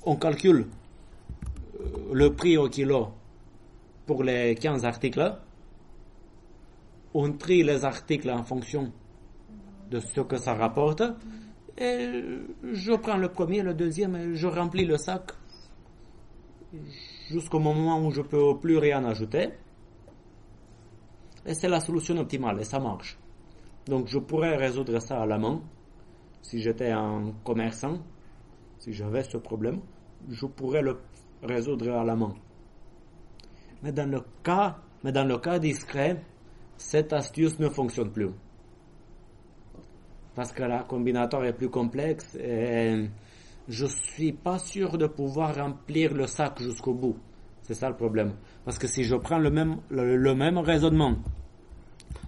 On calcule le prix au kilo pour les 15 articles, on trie les articles en fonction de ce que ça rapporte, et je prends le premier, le deuxième, et je remplis le sac jusqu'au moment où je peux plus rien ajouter. Et c'est la solution optimale, et ça marche. Donc je pourrais résoudre ça à la main, si j'étais un commerçant, si j'avais ce problème, je pourrais le résoudre à la main. Mais dans le cas discret, cette astuce ne fonctionne plus. Parce que la combinatoire est plus complexe et je suis pas sûr de pouvoir remplir le sac jusqu'au bout. C'est ça le problème. Parce que si je prends le même raisonnement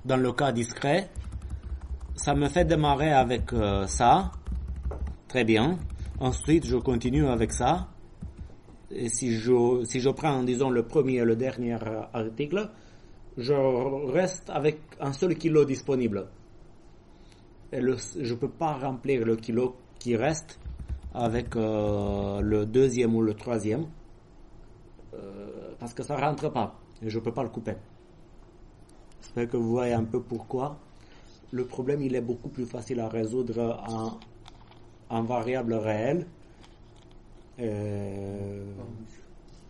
dans le cas discret, ça me fait démarrer avec ça. Très bien. Ensuite, je continue avec ça. Et si je prends, disons, le premier et le dernier article, je reste avec un seul kilo disponible. Et je ne peux pas remplir le kilo qui reste avec le deuxième ou le troisième parce que ça ne rentre pas et je ne peux pas le couper. J'espère que vous voyez un peu pourquoi le problème il est beaucoup plus facile à résoudre en variable réelle.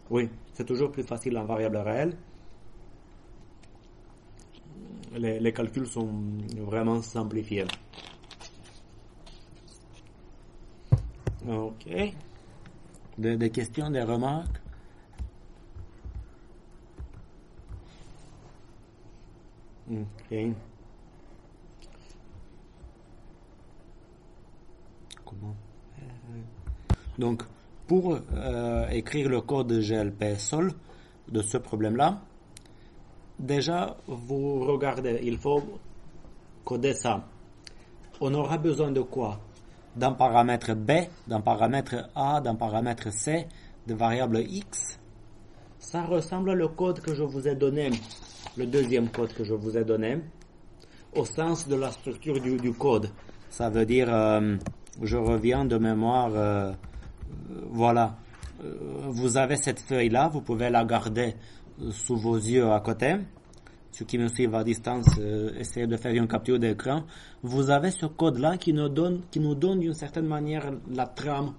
Oui, c'est toujours plus facile en variable réelle. Les calculs sont vraiment simplifiés. Ok. Des questions, des remarques? Ok. Comment? Donc, pour écrire le code GLP Sol de ce problème-là, déjà, vous regardez, il faut coder ça. On aura besoin de quoi? D'un paramètre B, d'un paramètre A, d'un paramètre C, de variable X. Ça ressemble au code que je vous ai donné, le deuxième code que je vous ai donné, au sens de la structure du code. Ça veut dire, je reviens de mémoire, voilà. Vous avez cette feuille-là, vous pouvez la garder sous vos yeux à côté. Ceux qui me suivent à distance, essayez de faire une capture d'écran. Vous avez ce code-là qui nous donne d'une certaine manière la trame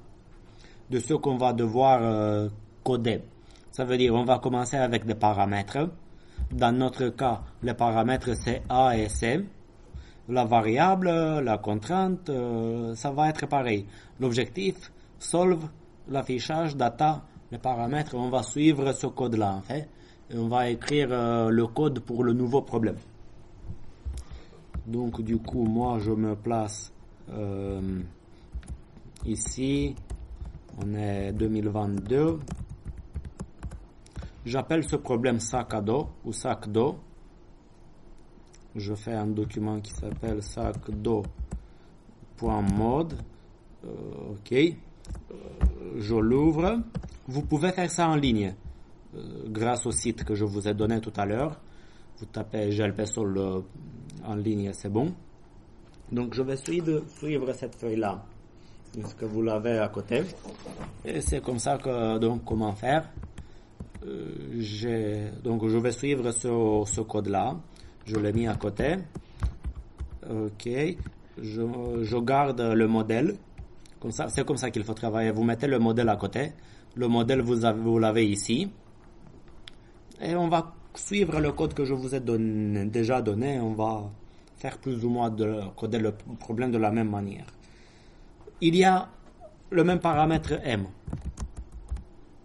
de ce qu'on va devoir coder. Ça veut dire on va commencer avec des paramètres. Dans notre cas, les paramètres c'est A et C. La variable, la contrainte, ça va être pareil. L'objectif, solve, l'affichage, data, les paramètres, on va suivre ce code-là en fait. Et on va écrire le code pour le nouveau problème. Donc du coup, moi je me place ici. On est 2022. J'appelle ce problème sac à dos ou sac d'eau. Je fais un document qui s'appelle sac d'eau.mode. Ok. Je l'ouvre. Vous pouvez faire ça en ligne. Grâce au site que je vous ai donné tout à l'heure, vous tapez GLP Sol en ligne, c'est bon. Donc je vais suivre cette feuille-là. Est-ce que vous l'avez à côté? Et c'est comme ça que, donc, comment faire? Donc je vais suivre ce code-là. Je l'ai mis à côté. Ok. Je garde le modèle. Comme ça, c'est comme ça qu'il faut travailler. Vous mettez le modèle à côté. Le modèle, vous l'avez ici. Et on va suivre le code que je vous ai déjà donné. On va faire plus ou moins coder le problème de la même manière. Il y a le même paramètre M.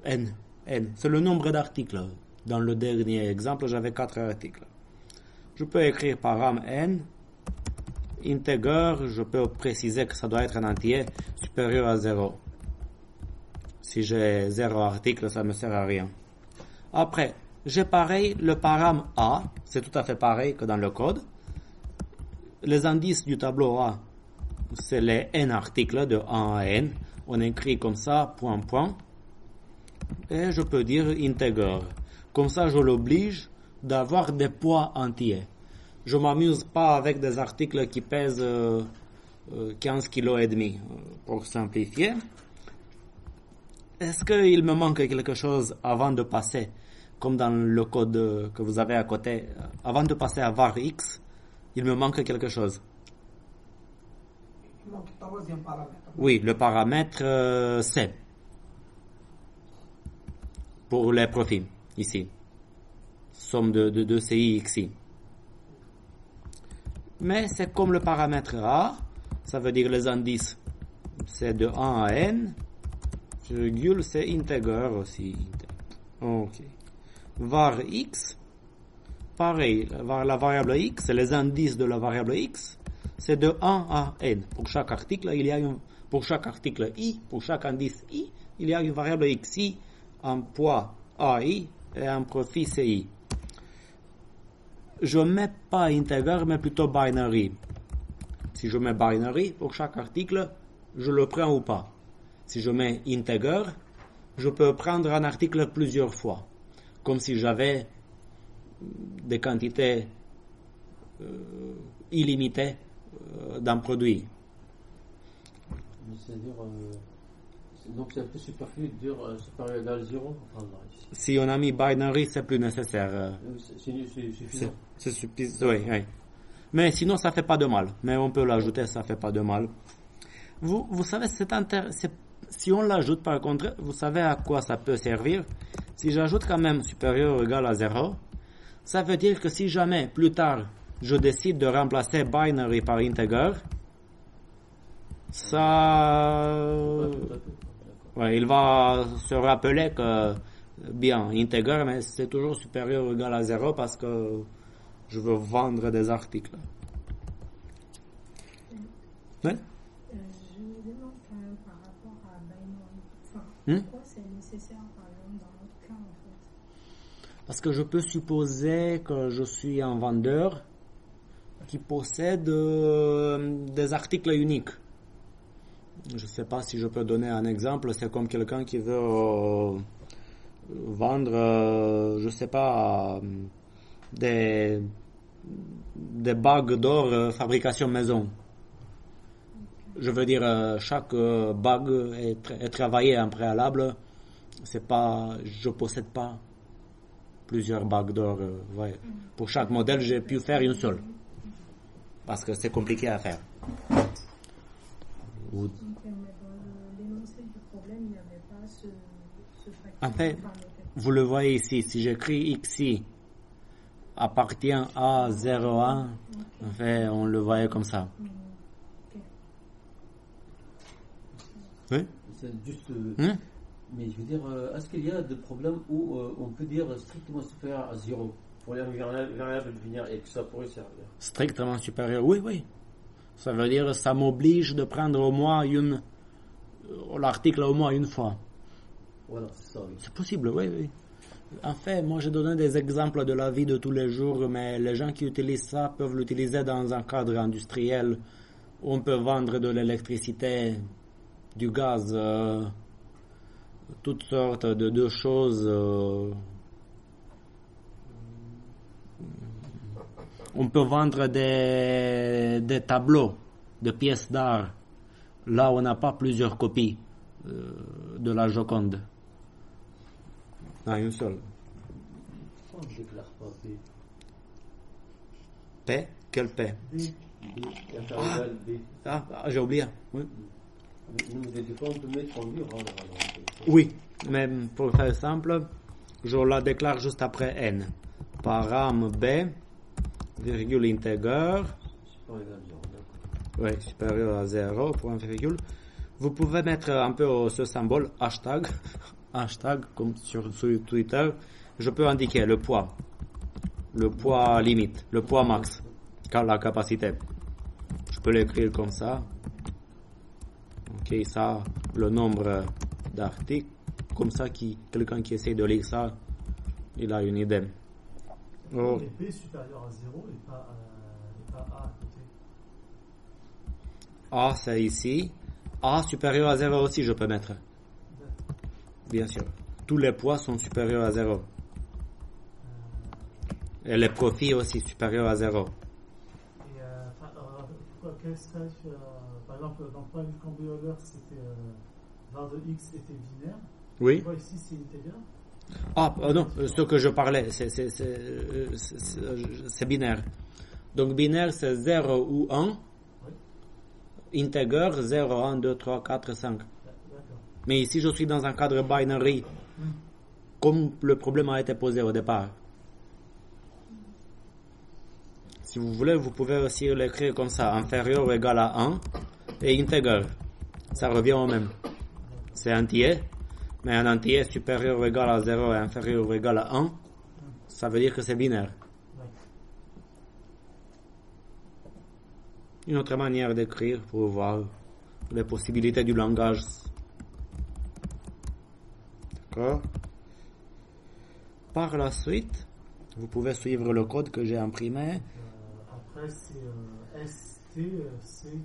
N. C'est le nombre d'articles. Dans le dernier exemple, j'avais 4 articles. Je peux écrire param N. Integer, je peux préciser que ça doit être un entier supérieur à 0. Si j'ai 0 article, ça ne me sert à rien. Après, j'ai pareil le param A. C'est tout à fait pareil que dans le code. Les indices du tableau A, c'est les n articles de 1 à n. On écrit comme ça, point. Et je peux dire integer. Comme ça, je l'oblige d'avoir des poids entiers. Je m'amuse pas avec des articles qui pèsent 15 kg et demi, pour simplifier. Est-ce qu'il me manque quelque chose avant de passer, comme dans le code que vous avez à côté, avant de passer à var x, il me manque quelque chose? Il manque le troisième paramètre. Oui, le paramètre C. Pour les profils, ici. Somme de CI, XI. Mais c'est comme le paramètre A, ça veut dire les indices, c'est de 1 à n, virgule, c'est integer aussi. Ok. Var x, pareil, la variable x, c'est les indices de la variable x, c'est de 1 à n. Pour chaque article, pour chaque article i, pour chaque indice i, il y a une variable xi, un poids ai et un profil ci. Je ne mets pas integer, mais plutôt binary. Si je mets binary, pour chaque article, je le prends ou pas. Si je mets integer, je peux prendre un article plusieurs fois. Comme si j'avais des quantités illimitées d'un produit. C'est-à-dire, donc c'est un peu superflu de dire supérieur égal 0. Si on a mis binary, c'est plus nécessaire. C'est suffisant. C'est suffisant, oui. Mais sinon, ça fait pas de mal. Mais on peut l'ajouter, ça fait pas de mal. Vous savez, si on l'ajoute par contre, vous savez à quoi ça peut servir? Si j'ajoute quand même supérieur ou égal à 0, ça veut dire que si jamais, plus tard, je décide de remplacer binary par integer, il va se rappeler que, bien, integer, mais c'est toujours supérieur ou égal à 0 parce que je veux vendre des articles. Oui? Je me demande quand même par rapport à binary. Pourquoi c'est nécessaire, par exemple, dans notre cas, en fait? Parce que je peux supposer que je suis un vendeur qui possède des articles uniques. Je ne sais pas si je peux donner un exemple. C'est comme quelqu'un qui veut vendre, je ne sais pas, des bagues d'or fabrication maison. Je veux dire, chaque bague est travaillée en préalable. Je possède pas plusieurs bagues d'or. Pour chaque modèle, j'ai pu faire une seule. Parce que c'est compliqué à faire. Mais dans l'énoncé du problème, il n'y avait pas ce facteur. En fait, vous le voyez ici, si j'écris xi appartient à 0,1, en fait, on le voyait comme ça. Oui? C'est juste... mais je veux dire, est-ce qu'il y a des problèmes où on peut dire strictement supérieur à 0 pour les variables binaires x, ça pourrait servir? Strictement supérieur, oui. Ça veut dire que ça m'oblige de prendre au moins l'article au moins une fois. Voilà, c'est ça. Oui. C'est possible, oui. En fait, moi j'ai donné des exemples de la vie de tous les jours, mais les gens qui utilisent ça peuvent l'utiliser dans un cadre industriel où on peut vendre de l'électricité, du gaz, toutes sortes de choses. On peut vendre des tableaux, des pièces d'art. Là, on n'a pas plusieurs copies de la Joconde. Non, une seule. Pourquoi on ne déclare pas B? P? Quel P? B. Intervalle B. Ah, j'ai oublié. Oui. Des fois, on peut mettre en lui rendre. Oui, mais pour faire simple, je la déclare juste après N. Param B, virgule integer. Oui, supérieur à 0, point virgule. Vous pouvez mettre un peu ce symbole, hashtag, comme sur Twitter. Je peux indiquer le poids limite, le poids max, la capacité. Je peux l'écrire comme ça. Ok, ça, le nombre d'articles. Comme ça, quelqu'un qui essaie de lire ça, il a une idée. Oh. Les B supérieur à 0 et pas A à côté. A, c'est ici. A supérieur à 0 aussi, je peux mettre. Bien sûr. Tous les poids sont supérieurs à 0. Et les profits aussi supérieurs à 0. Et quel stage, par exemple, dans le point du cambrioleur, c'était var de x était binaire. Oui. Ici, c'est integer. Ah, non, ce que je parlais, c'est binaire. Donc, binaire, c'est 0 ou 1. Oui. Integer, 0, 1, 2, 3, 4, 5. D'accord. Mais ici, je suis dans un cadre binary, comme le problème a été posé au départ. Si vous voulez, vous pouvez aussi l'écrire comme ça, inférieur ou égal à 1, et integer. Ça revient au même. C'est entier. Mais un entier supérieur ou égal à 0 et inférieur ou égal à 1, ça veut dire que c'est binaire. Une autre manière d'écrire pour voir les possibilités du langage. D'accord? Par la suite, vous pouvez suivre le code que j'ai imprimé. Après, c'est ST-C-concept.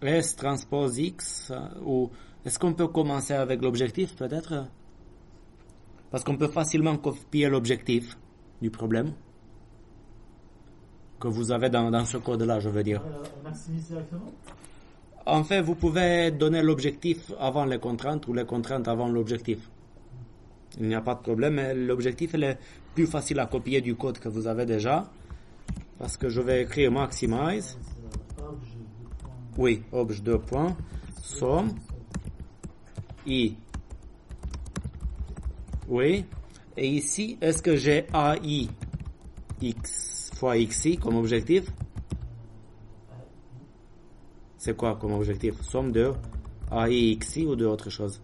S transpose X, ou est-ce qu'on peut commencer avec l'objectif peut-être? Parce qu'on peut facilement copier l'objectif du problème que vous avez dans ce code-là, je veux dire. Maximiser directement? En fait, vous pouvez donner l'objectif avant les contraintes ou les contraintes avant l'objectif. Il n'y a pas de problème, mais l'objectif est plus facile à copier du code que vous avez déjà. Parce que je vais écrire maximize. Oui, obj 2 points, somme, i. Oui, et ici, est-ce que j'ai AI x fois xi comme objectif? C'est quoi comme objectif? Somme de AI xi ou de autre chose?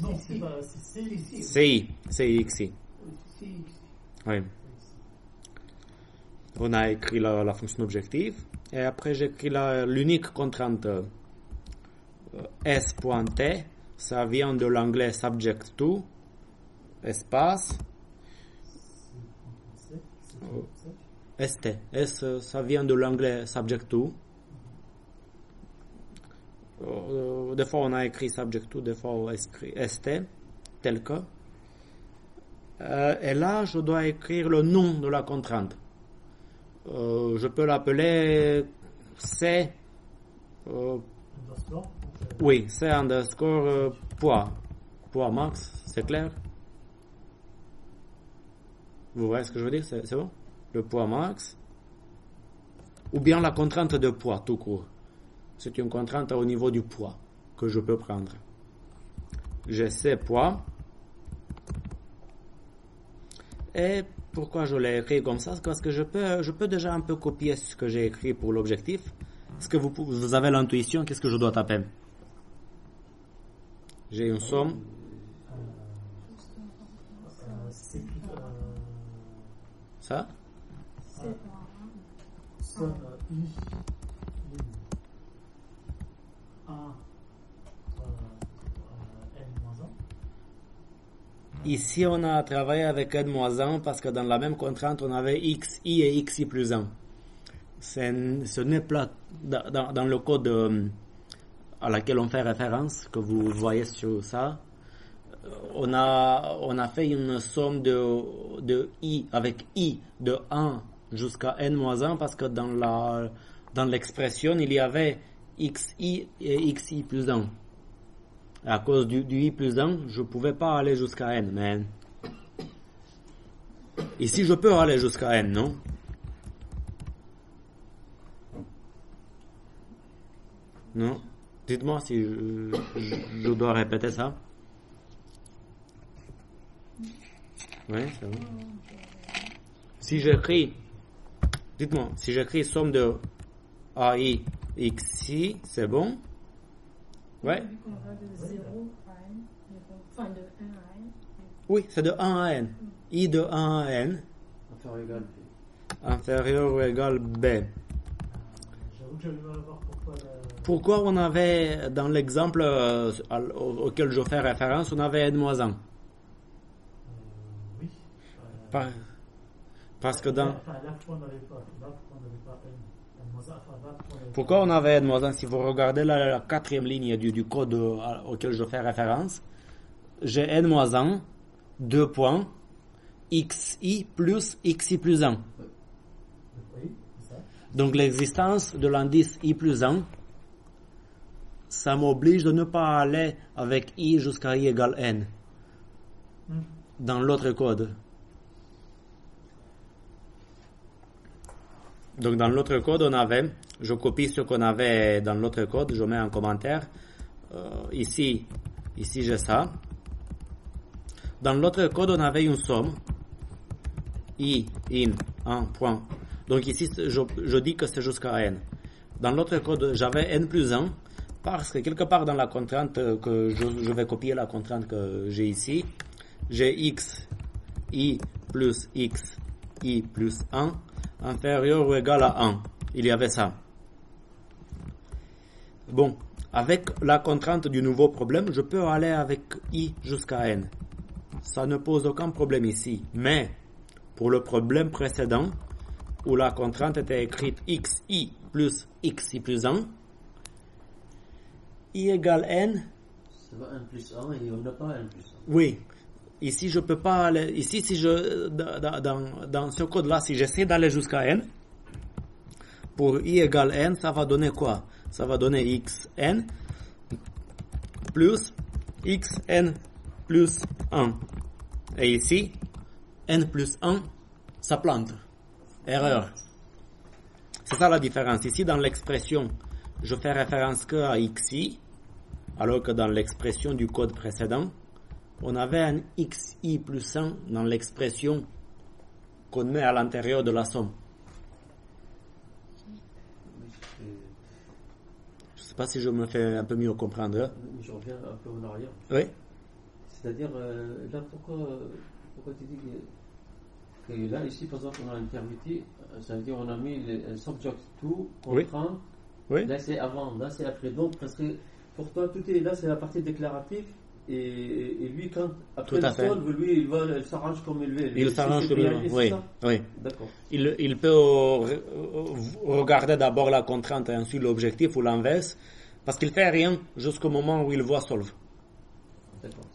Non, c'est pas CI. C'est xi. Oui. On a écrit la fonction objectif et après j'écris l'unique contrainte s.t, ça vient de l'anglais subject to, espace st, s ça vient de l'anglais subject to. Des fois on a écrit subject to, des fois on a écrit st, tel que. Et là, je dois écrire le nom de la contrainte. Je peux l'appeler C. Oui, C underscore poids. Poids max, c'est clair? Vous voyez ce que je veux dire? C'est bon? Le poids max. Ou bien la contrainte de poids, tout court. C'est une contrainte au niveau du poids que je peux prendre. J'ai C poids. Et pourquoi je l'ai écrit comme ça? C'est parce que je peux déjà un peu copier ce que j'ai écrit pour l'objectif. Est-ce que vous avez l'intuition? Qu'est-ce que je dois taper? J'ai une somme. Ça? Somme I. Ici, on a travaillé avec n-1 parce que dans la même contrainte, on avait xi et xi plus 1. Ce n'est pas dans le code à laquelle on fait référence, que vous voyez sur ça, on a fait une somme de i avec i de 1 jusqu'à n-1 parce que dans l'expression, il y avait xi et xi plus 1. Et à cause du i plus 1, je ne pouvais pas aller jusqu'à n, mais ici je peux aller jusqu'à n, non? Non? Dites-moi si je dois répéter ça. Oui, c'est bon. Si j'écris, dites-moi, si j'écris somme de AI xi, c'est bon? Ouais. On va de 0 à n, enfin de 1 à n. Oui, c'est de 1 à n. I de 1 à n. Inférieur ou égal B. J'avoue que j'allais mal voir pourquoi on avait, dans l'exemple auquel je fais référence, on avait n-1. Oui. Parce que dans... Enfin, là, pourquoi on n'avait pas n-1? Pourquoi on avait n-1? Si vous regardez la quatrième ligne du code auquel je fais référence, j'ai n-1, 2 points, xi plus xi plus 1. Oui, c'est ça. Donc l'existence de l'indice i plus 1, ça m'oblige de ne pas aller avec i jusqu'à i égale n dans l'autre code. Donc dans l'autre code, on avait, je copie ce qu'on avait dans l'autre code, je mets un commentaire. Ici j'ai ça. Dans l'autre code, on avait une somme. I, in, 1, point. Donc ici, je dis que c'est jusqu'à n. Dans l'autre code, j'avais n plus 1, parce que quelque part dans la contrainte que je vais copier la contrainte que j'ai ici, j'ai x, i plus x, i plus 1, inférieur ou égal à 1. Il y avait ça. Bon, avec la contrainte du nouveau problème, je peux aller avec i jusqu'à n. Ça ne pose aucun problème ici. Mais, pour le problème précédent, où la contrainte était écrite xi plus xi plus 1, i égale n. Ça va 1 plus 1 et on n'a pas 1 plus 1. Oui. Ici, je peux pas aller. Ici, si dans ce code-là, si j'essaie d'aller jusqu'à n, pour i égale n, ça va donner quoi? Ça va donner xn plus xn plus 1. Et ici, n plus 1, ça plante. Erreur. C'est ça la différence. Ici, dans l'expression, je fais référence que à xi, alors que dans l'expression du code précédent, on avait un xi plus 1 dans l'expression qu'on met à l'intérieur de la somme. Je ne sais pas si je me fais un peu mieux comprendre. Je reviens un peu en arrière. Oui. C'est-à-dire, là, pourquoi tu dis que là, ici, par exemple, on a intermédiaire, ça veut dire on a mis le subject to, contraint. Oui. Là, c'est avant, là, c'est après. Donc, parce que pour toi, tout est là, c'est la partie déclarative. Et lui, quand après le solve, lui, il s'arrange comme il veut. Il s'arrange comme il veut. Oui. Oui. D'accord. Il peut regarder d'abord la contrainte et ensuite l'objectif ou l'inverse, parce qu'il fait rien jusqu'au moment où il voit solve. D'accord.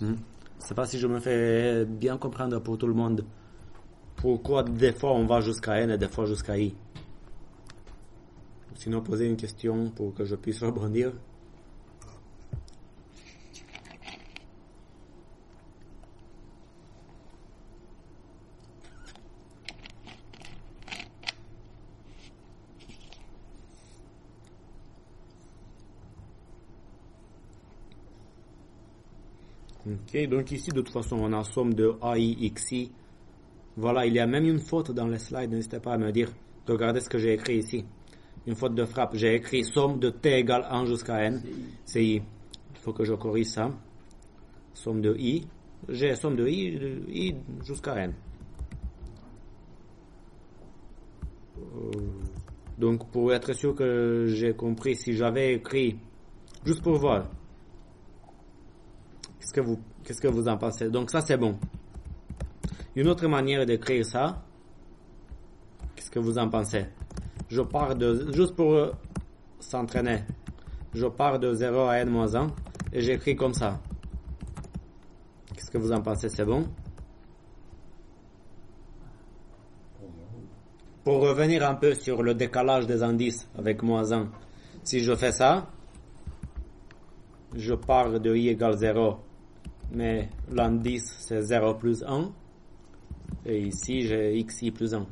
Je ne sais pas si je me fais bien comprendre pour tout le monde. Pourquoi des fois on va jusqu'à n et des fois jusqu'à i. Sinon, posez une question pour que je puisse rebondir. Ok, donc ici, de toute façon, on a somme de AI, XI. Voilà, il y a même une faute dans les slides, n'hésitez pas à me dire. Regardez ce que j'ai écrit ici. Une faute de frappe. J'ai écrit somme de t égale 1 jusqu'à n. C'est i. Il faut que je corrige ça. Somme de i. J'ai somme de i jusqu'à n. Donc, pour être sûr que j'ai compris, si j'avais écrit, juste pour voir, qu'est-ce que vous en pensez? Donc ça, c'est bon. Une autre manière d'écrire ça, qu'est-ce que vous en pensez? Je pars juste pour s'entraîner. je pars de 0 à n-1 et j'écris comme ça. Qu'est-ce que vous en pensez? C'est bon? Pour revenir un peu sur le décalage des indices avec moins 1, si je fais ça, je pars de i égale 0, mais l'indice c'est 0 plus 1, et ici j'ai xi plus 1.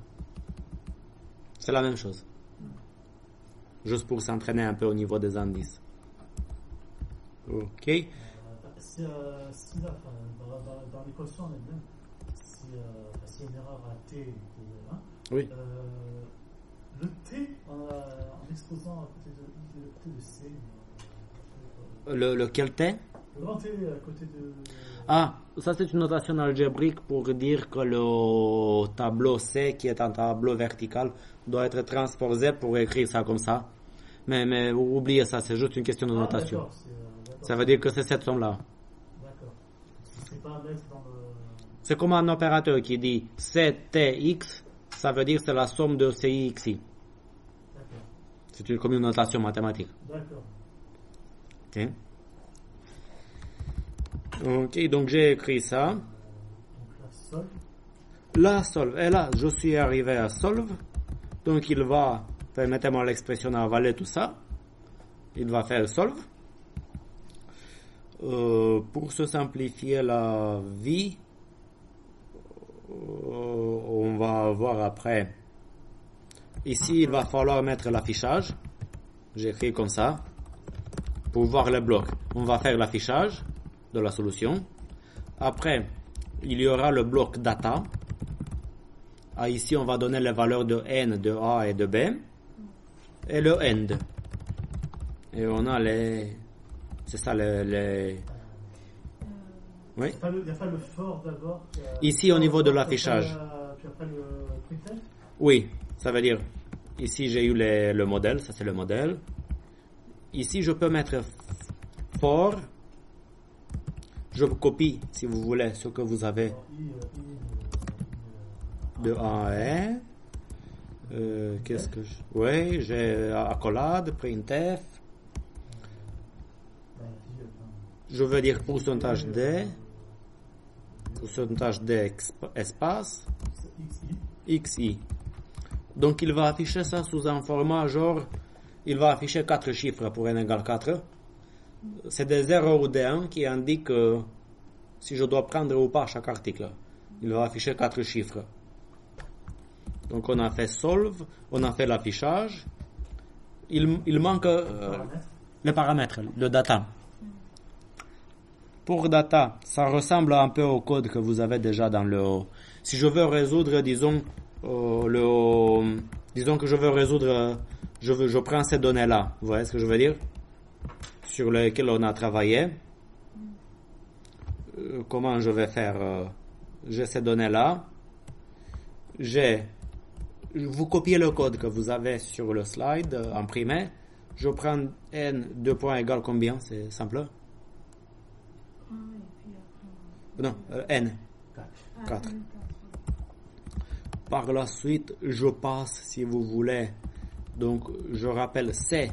C'est la même chose. Juste pour s'entraîner un peu au niveau des indices. Ok. Si là, dans l'équation elle-même, si il y a une erreur à t égale 1, Oui. le t en exposant à côté de c. Lequel t? Le grand t à côté de. Ah, ça c'est une notation algébrique pour dire que le tableau C, qui est un tableau vertical, doit être transposé pour écrire ça comme ça. Mais oubliez ça, c'est juste une question de notation. D'accord, ça veut dire que c'est cette somme-là. D'accord. C'est pas à mettre dans le. C'est comme un opérateur qui dit CTX, ça veut dire que c'est la somme de CIXI. D'accord. C'est comme une notation mathématique. D'accord. Ok. Ok, donc j'ai écrit ça. Donc la solve. La solve. Et là, je suis arrivé à solve. Donc il va, permettez-moi l'expression à avaler tout ça. Il va faire solve. Pour se simplifier la vie, on va voir après. Ici, il va falloir mettre l'affichage. J'écris comme ça. Pour voir les blocs, on va faire l'affichage de la solution. Après, il y aura le bloc data. Ici, on va donner les valeurs de n, de a et de b. Et le end. Et on a les... C'est ça les... Oui. Il n'y a pas le for d'abord. Ici, au niveau de l'affichage. Puis après le printf. Oui, ça veut dire... Ici, j'ai eu le modèle. Ça, c'est le modèle. Ici, je peux mettre for. Je copie, si vous voulez, ce que vous avez de A à E. Qu'est-ce que je... Oui, j'ai accolade, printf. Je veux dire pourcentage D. Pourcentage D espace. XI. Donc, il va afficher ça sous un format genre... Il va afficher 4 chiffres pour n égale 4. C'est des 0 ou des 1 qui indiquent si je dois prendre ou pas chaque article. Il va afficher 4 chiffres. Donc on a fait solve, on a fait l'affichage. Il manque les paramètres, le data. Pour data, ça ressemble un peu au code que vous avez déjà dans le... Si je veux résoudre, disons que je veux résoudre... Je prends ces données-là. Vous voyez ce que je veux dire? Sur lesquelles on a travaillé. Comment je vais faire? J'ai ces données-là. Vous copiez le code que vous avez sur le slide imprimé. Je prends n 2 points égale combien? C'est simple. Non, n. 4. Par la suite, je passe, si vous voulez. Donc, je rappelle, C,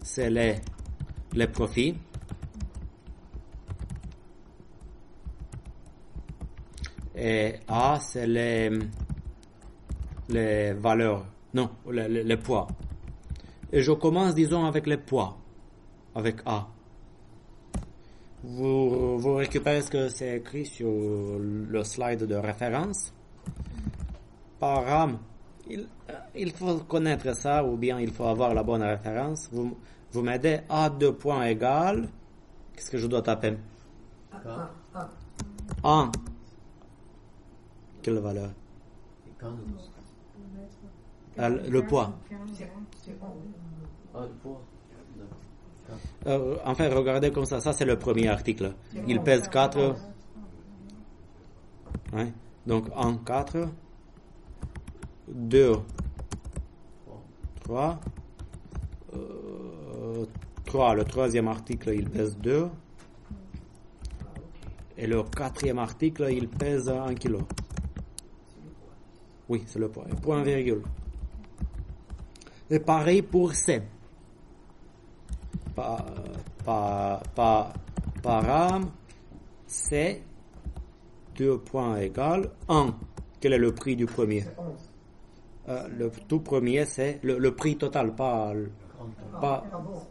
c'est les profits. Et A, c'est les valeurs. Non, les poids. Et je commence, disons, avec les poids. Avec A. Vous récupérez ce que c'est écrit sur le slide de référence. Param. Il faut connaître ça, ou bien il faut avoir la bonne référence. Vous m'aidez. A 2 points égale. Qu'est-ce que je dois taper? 1. Quelle valeur? Le poids. Enfin, regardez comme ça. Ça, c'est le premier article. Il pèse 4. Ouais. Donc, 1, 4. 2, 3. 3, le troisième article, il pèse 2. Et le quatrième article, il pèse 1 kg. Oui, c'est le poids. Point virgule. Et pareil pour C. param, c'est 2 points égale 1. Quel est le prix du premier? Le tout premier, c'est le prix total, pas...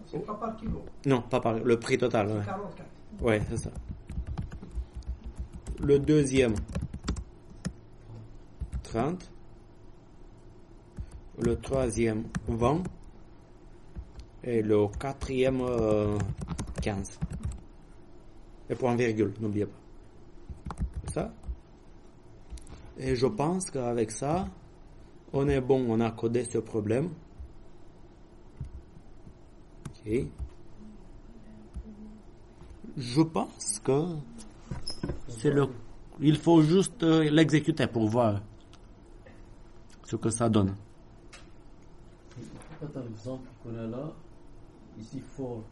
C'est pas par kilo. Non, pas par le prix total. C'est 44. Ouais, c'est ça. Le deuxième, 30. Le troisième, 20. Et le quatrième, 15. Et point virgule, n'oubliez pas. C'est ça. Et je pense qu'avec ça, on est bon, on a codé ce problème. Ok. Je pense que il faut juste l'exécuter pour voir ce que ça donne. Dans l'exemple qu'on a là, ici for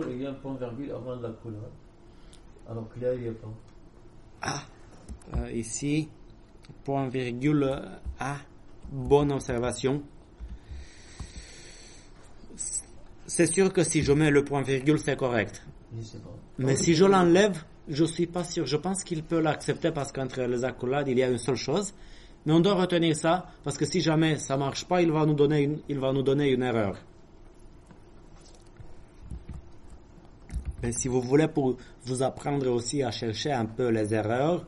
il y a un point virgule avant la colonne, alors que là il n'y a pas. Ici, point virgule A, bonne observation. C'est sûr que si je mets le point virgule, c'est correct. Mais si je l'enlève, je suis pas sûr. Je pense qu'il peut l'accepter parce qu'entre les accolades, il y a une seule chose. Mais on doit retenir ça parce que si jamais ça marche pas, il va nous donner une erreur. Mais si vous voulez pour vous apprendre aussi à chercher un peu les erreurs,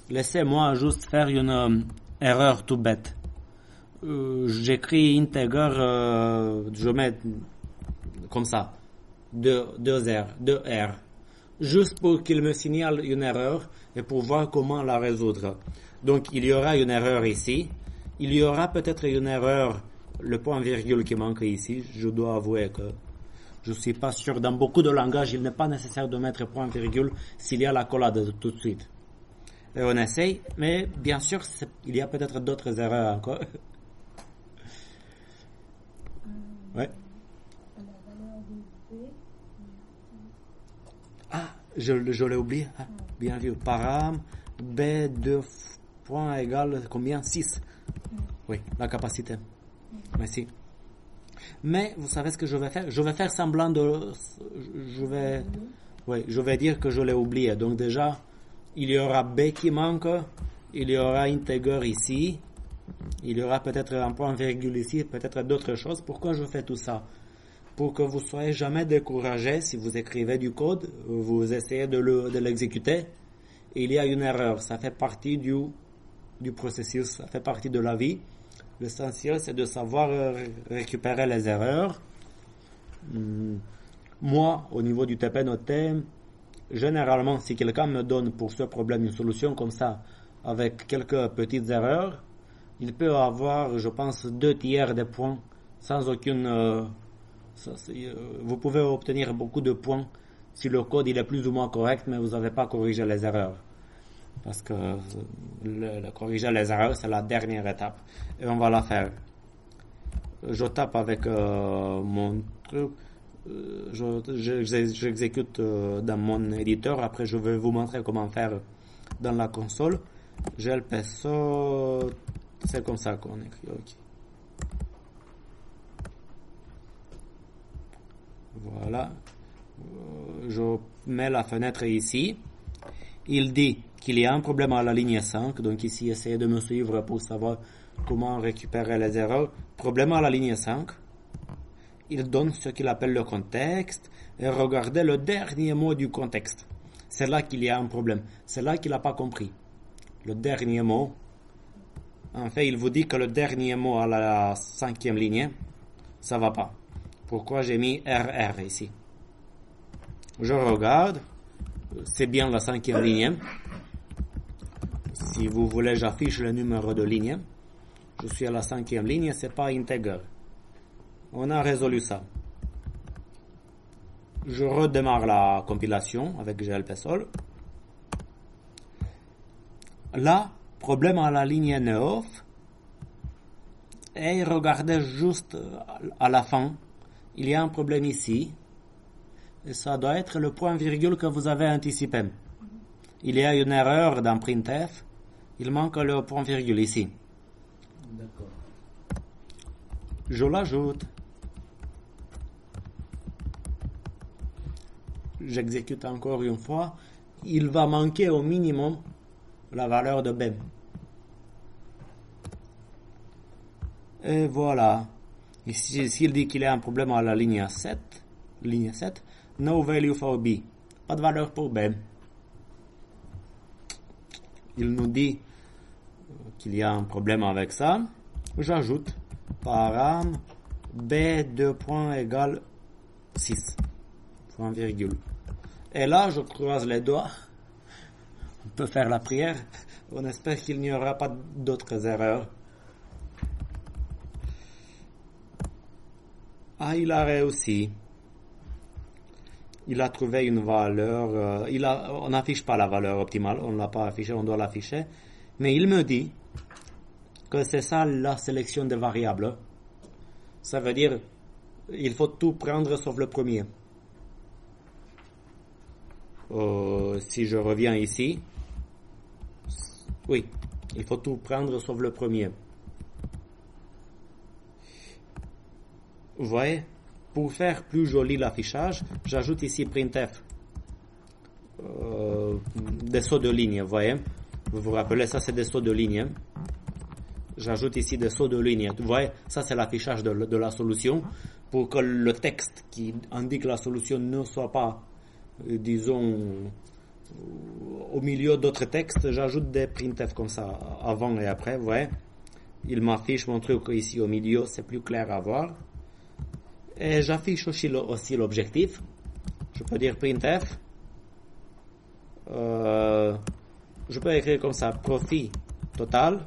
laissez-moi juste faire une erreur tout bête. J'écris integer, je mets comme ça, 2 R, juste pour qu'il me signale une erreur et pour voir comment la résoudre. Donc il y aura une erreur ici, il y aura peut-être une erreur, le point virgule qui manque ici. Je dois avouer que je suis pas sûr. Dans beaucoup de langages, il n'est pas nécessaire de mettre point virgule s'il y a l'accolade tout de suite. Et on essaye, mais bien sûr, il y a peut-être d'autres erreurs encore. Ouais. Je l'ai oublié. Bien vu. Param B2 points égale combien? 6. Oui, la capacité. Merci. Mais vous savez ce que je vais faire? Je vais faire semblant de... Je vais dire que je l'ai oublié. Donc déjà, il y aura B qui manque. Il y aura integer ici. Il y aura peut-être un point virgule ici. Peut-être d'autres choses. Pourquoi je fais tout ça? Pour que vous soyez jamais découragé si vous écrivez du code, vous essayez de l'exécuter, et il y a une erreur. Ça fait partie du processus, ça fait partie de la vie. L'essentiel, c'est de savoir récupérer les erreurs. Moi, au niveau du TP-Noté, généralement, si quelqu'un me donne pour ce problème une solution comme ça, avec quelques petites erreurs, il peut avoir, je pense, 2 tiers des points sans aucune... vous pouvez obtenir beaucoup de points si le code il est plus ou moins correct, mais vous n'avez pas corrigé les erreurs. Parce que corriger les erreurs, c'est la dernière étape. Et on va la faire. Je tape avec mon truc. J'exécute dans mon éditeur. Après, je vais vous montrer comment faire dans la console. GLPSO, c'est comme ça qu'on écrit. Ok. Voilà. Je mets la fenêtre ici. Il dit qu'il y a un problème à la ligne 5. Donc ici, essayez de me suivre pour savoir comment récupérer les erreurs. Problème à la ligne 5. Il donne ce qu'il appelle le contexte. Et regardez le dernier mot du contexte. C'est là qu'il y a un problème. C'est là qu'il n'a pas compris. Le dernier mot. En fait, il vous dit que le dernier mot à la 5e ligne, ça va pas. Pourquoi j'ai mis RR ici? Je regarde. C'est bien la 5e ligne. Si vous voulez, j'affiche le numéro de ligne. Je suis à la 5e ligne, c'est pas integer. On a résolu ça. Je redémarre la compilation avec GLPSol. Là, problème à la ligne 9. Et regardez juste à la fin. Il y a un problème ici. Et ça doit être le point virgule que vous avez anticipé. Il y a une erreur dans printf. Il manque le point virgule ici. D'accord. Je l'ajoute. j'exécute encore une fois, il va manquer au minimum la valeur de B. Et voilà. Ici, s'il dit qu'il y a un problème à la ligne 7, no value for B. Pas de valeur pour B. Il nous dit qu'il y a un problème avec ça. J'ajoute param B 2 points égale 6. Point virgule. Et là, je croise les doigts. On peut faire la prière. On espère qu'il n'y aura pas d'autres erreurs. Ah, il a réussi. Il a trouvé une valeur. On n'affiche pas la valeur optimale. On ne l'a pas affichée, on doit l'afficher. Mais il me dit que c'est ça la sélection des variables. Ça veut dire il faut tout prendre sauf le premier. Si je reviens ici, oui, il faut tout prendre sauf le premier. Vous voyez, pour faire plus joli l'affichage, j'ajoute ici printf. Des sauts de ligne, vous voyez. Vous vous rappelez, ça c'est des sauts de ligne. J'ajoute ici des sauts de ligne. Vous voyez, ça c'est l'affichage de la solution. Pour que le texte qui indique la solution ne soit pas, disons, au milieu d'autres textes, j'ajoute des printf comme ça, avant et après, vous voyez. Il m'affiche mon truc ici au milieu, c'est plus clair à voir. Et j'affiche aussi l'objectif. Je peux dire printf. Je peux écrire comme ça, profit total,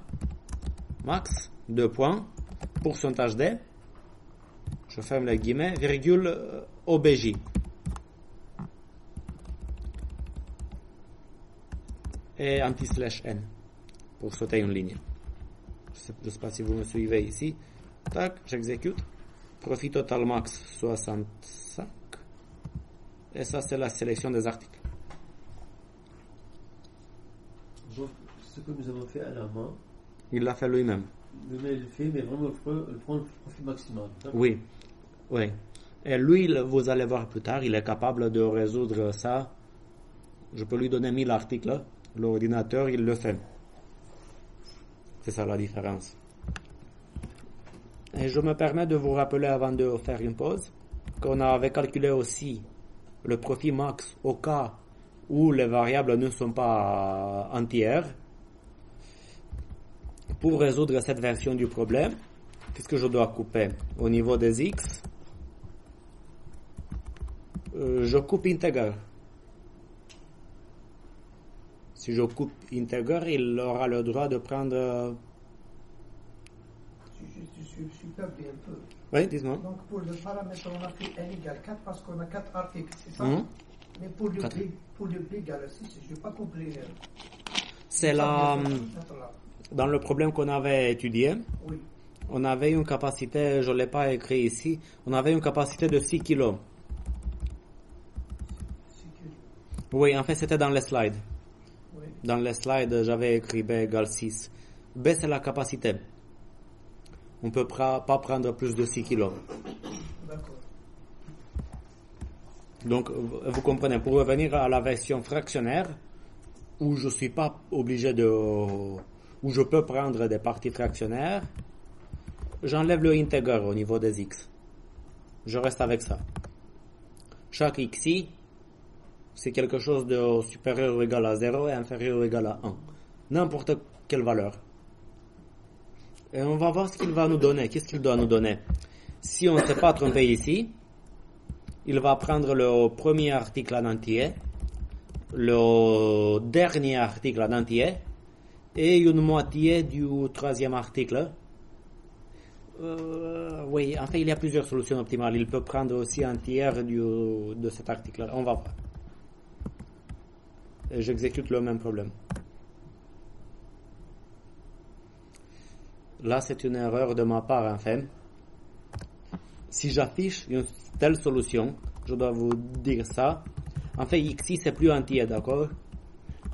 max, 2 points, pourcentage D, je ferme les guillemets, virgule, OBJ. Et anti-slash N, pour sauter une ligne. Je ne sais pas si vous me suivez ici. Tac, j'exécute. Profit total max 65. Et ça, c'est la sélection des articles. Donc, ce que nous avons fait à la main, il l'a fait lui-même. Lui-même, il le fait, mais vraiment, il prend le profit maximal. Oui, oui. Et lui, vous allez voir plus tard, il est capable de résoudre ça. Je peux lui donner 1000 articles. L'ordinateur, il le fait. C'est ça la différence. Et je me permets de vous rappeler avant de faire une pause qu'on avait calculé aussi le profit max au cas où les variables ne sont pas entières. Pour résoudre cette version du problème, qu'est-ce que je dois couper? Au niveau des x, je coupe integer. Si je coupe integer, il aura le droit de prendre... Je suis perdu un peu. Oui, dis-moi. Donc pour le paramètre, on a fait n égale 4 parce qu'on a 4 articles, c'est ça? Mais pour le b égale 6, je n'ai pas compris. C'est là... Dans le problème qu'on avait étudié, oui. On avait une capacité, je ne l'ai pas écrit ici, on avait une capacité de 6 kg. Oui, en fait, c'était dans les slides. Oui. Dans les slides, j'avais écrit B égale 6. B, c'est la capacité. On ne peut pas prendre plus de 6 kg. D'accord. Donc, vous comprenez, pour revenir à la version fractionnaire, où je ne suis pas obligé où je peux prendre des parties fractionnaires, j'enlève le integer au niveau des x. Je reste avec ça. Chaque xi, c'est quelque chose de supérieur ou égal à 0 et inférieur ou égal à 1. N'importe quelle valeur. Et on va voir ce qu'il va nous donner. Qu'est-ce qu'il doit nous donner? Si on ne s'est pas trompé ici, il va prendre le premier article en entier, le dernier article en entier, et une moitié du troisième article. Oui, en fait, il y a plusieurs solutions optimales. Il peut prendre aussi un tiers de cet article. On va voir. Et j'exécute le même problème. Là, c'est une erreur de ma part, en fait. Si j'affiche une telle solution, je dois vous dire ça. En fait, ici, c'est plus entier, d'accord?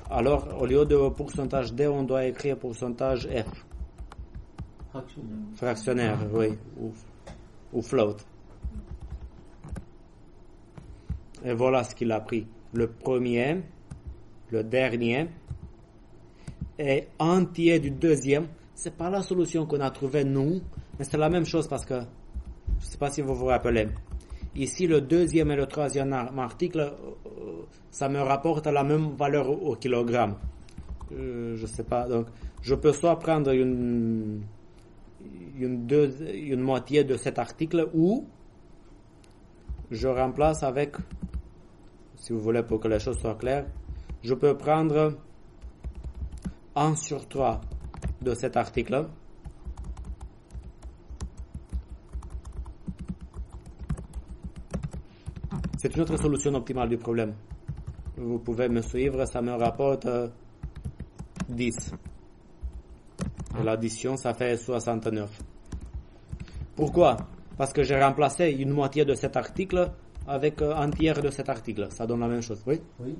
Alors, au lieu de pourcentage D, on doit écrire pourcentage F. Fractionnaire, oui. Ou float. Et voilà ce qu'il a pris. Le premier, le dernier, et entier du deuxième. C'est pas la solution qu'on a trouvée nous, mais c'est la même chose parce que, je sais pas si vous vous rappelez, ici le deuxième et le troisième article, ça me rapporte la même valeur au kilogramme. Je sais pas, donc je peux soit prendre une moitié de cet article ou je remplace avec, si vous voulez pour que les choses soient claires, je peux prendre 1/3 de cet article c'est une autre solution optimale du problème. Vous pouvez me suivre, ça me rapporte 10. Et l'addition, ça fait 69. Pourquoi? Parce que j'ai remplacé une moitié de cet article avec un tiers de cet article. Ça donne la même chose, oui? Oui,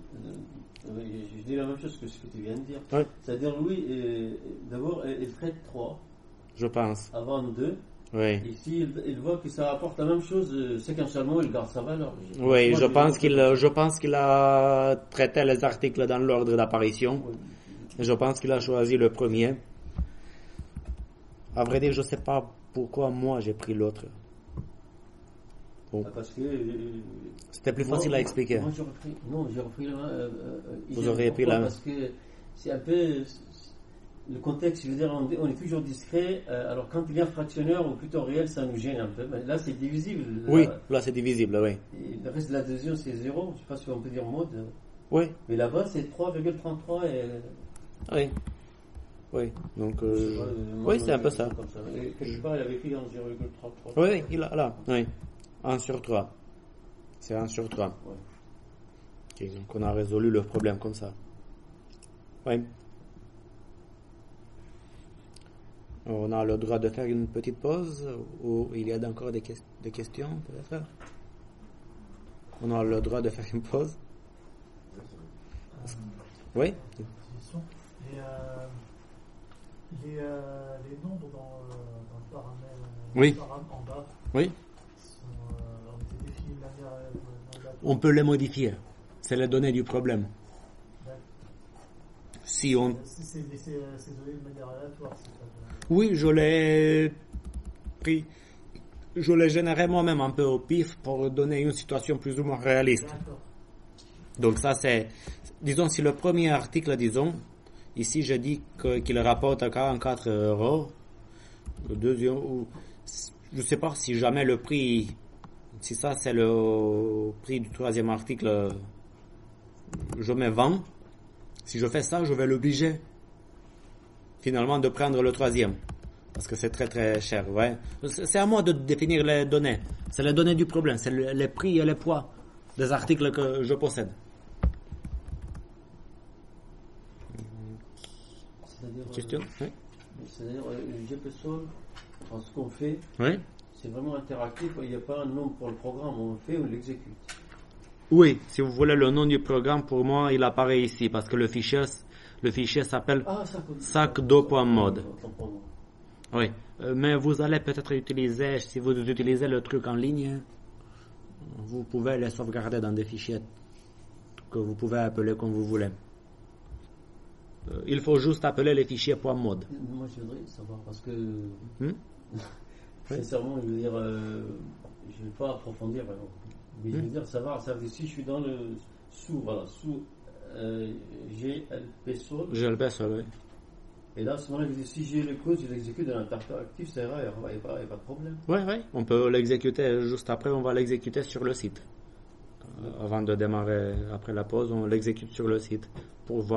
je dis la même chose que ce que tu viens de dire. Oui. C'est-à-dire, Louis, d'abord, il traite 3. Je pense. Avant 2. Oui. Ici, il voit que ça apporte la même chose, séquentiellement, il garde sa valeur. Oui, je pense qu'il a traité les articles dans l'ordre d'apparition. Oui. Je pense qu'il a choisi le premier. À vrai dire, je ne sais pas pourquoi moi j'ai pris l'autre. Bon. Parce que c'était plus facile à expliquer. Moi, j'ai repris vous auriez pris la parce que c'est un peu le contexte. Je veux dire, on est toujours discret. Alors quand il y a fractionneur ou plutôt réel, ça nous gêne un peu. Mais là, c'est divisible. Oui, là c'est divisible, oui. Et le reste de l'adhésion, c'est 0. Je ne sais pas si on peut dire mode. Oui. Mais là-bas, c'est 3,33 et. Oui. Oui, donc oui, c'est un peu ça. Comme ça. Et quelque part, il avait écrit en 0,33. Oui, il a là, oui. 1/3. C'est 1/3. Ouais. Okay, donc on a résolu le problème comme ça. Oui. On a le droit de faire une petite pause ou il y a encore des questions peut-être? On a le droit de faire une pause? Oui? Les nombres dans le paramètre oui. En bas oui. ont été définis de manière aléatoire. On peut les modifier. C'est les données du problème. Si on... C'est donné de manière aléatoire. Oui, je l'ai pris. Je l'ai généré moi-même un peu au pif pour donner une situation plus ou moins réaliste. D'accord. Donc ça c'est... Disons, si le premier article, disons... Ici, je dis qu'il rapporte 44 €. Le deuxième, je ne sais pas si jamais le prix, si ça c'est le prix du troisième article, je mets 20. Si je fais ça, je vais l'obliger finalement de prendre le troisième. Parce que c'est très très cher. Ouais. C'est à moi de définir les données. C'est les données du problème. C'est les prix et les poids des articles que je possède. Question? Oui. C'est-à-dire, le GPSol, en ce qu'on fait, oui. C'est vraiment interactif. Il n'y a pas un nom pour le programme. On le fait, on l'exécute. Oui, si vous voulez le nom du programme, pour moi, il apparaît ici parce que le fichier s'appelle sac2.mode. Oui, mais vous allez peut-être utiliser, si vous utilisez le truc en ligne, vous pouvez les sauvegarder dans des fichiers que vous pouvez appeler comme vous voulez. Il faut juste appeler les fichiers .mode. Moi, je voudrais savoir parce que sincèrement, je veux dire, je ne vais pas approfondir, mais je veux dire, savoir, ça veut dire si je suis dans le sous GLPSol. GLPSol, oui. Et là, à ce moment-là, je dis, si j'ai le code, je l'exécute dans l'interactif, ça ira, il n'y a pas de problème. Oui, on peut l'exécuter juste après, on va l'exécuter sur le site. Avant de démarrer, après la pause, on l'exécute sur le site pour voir.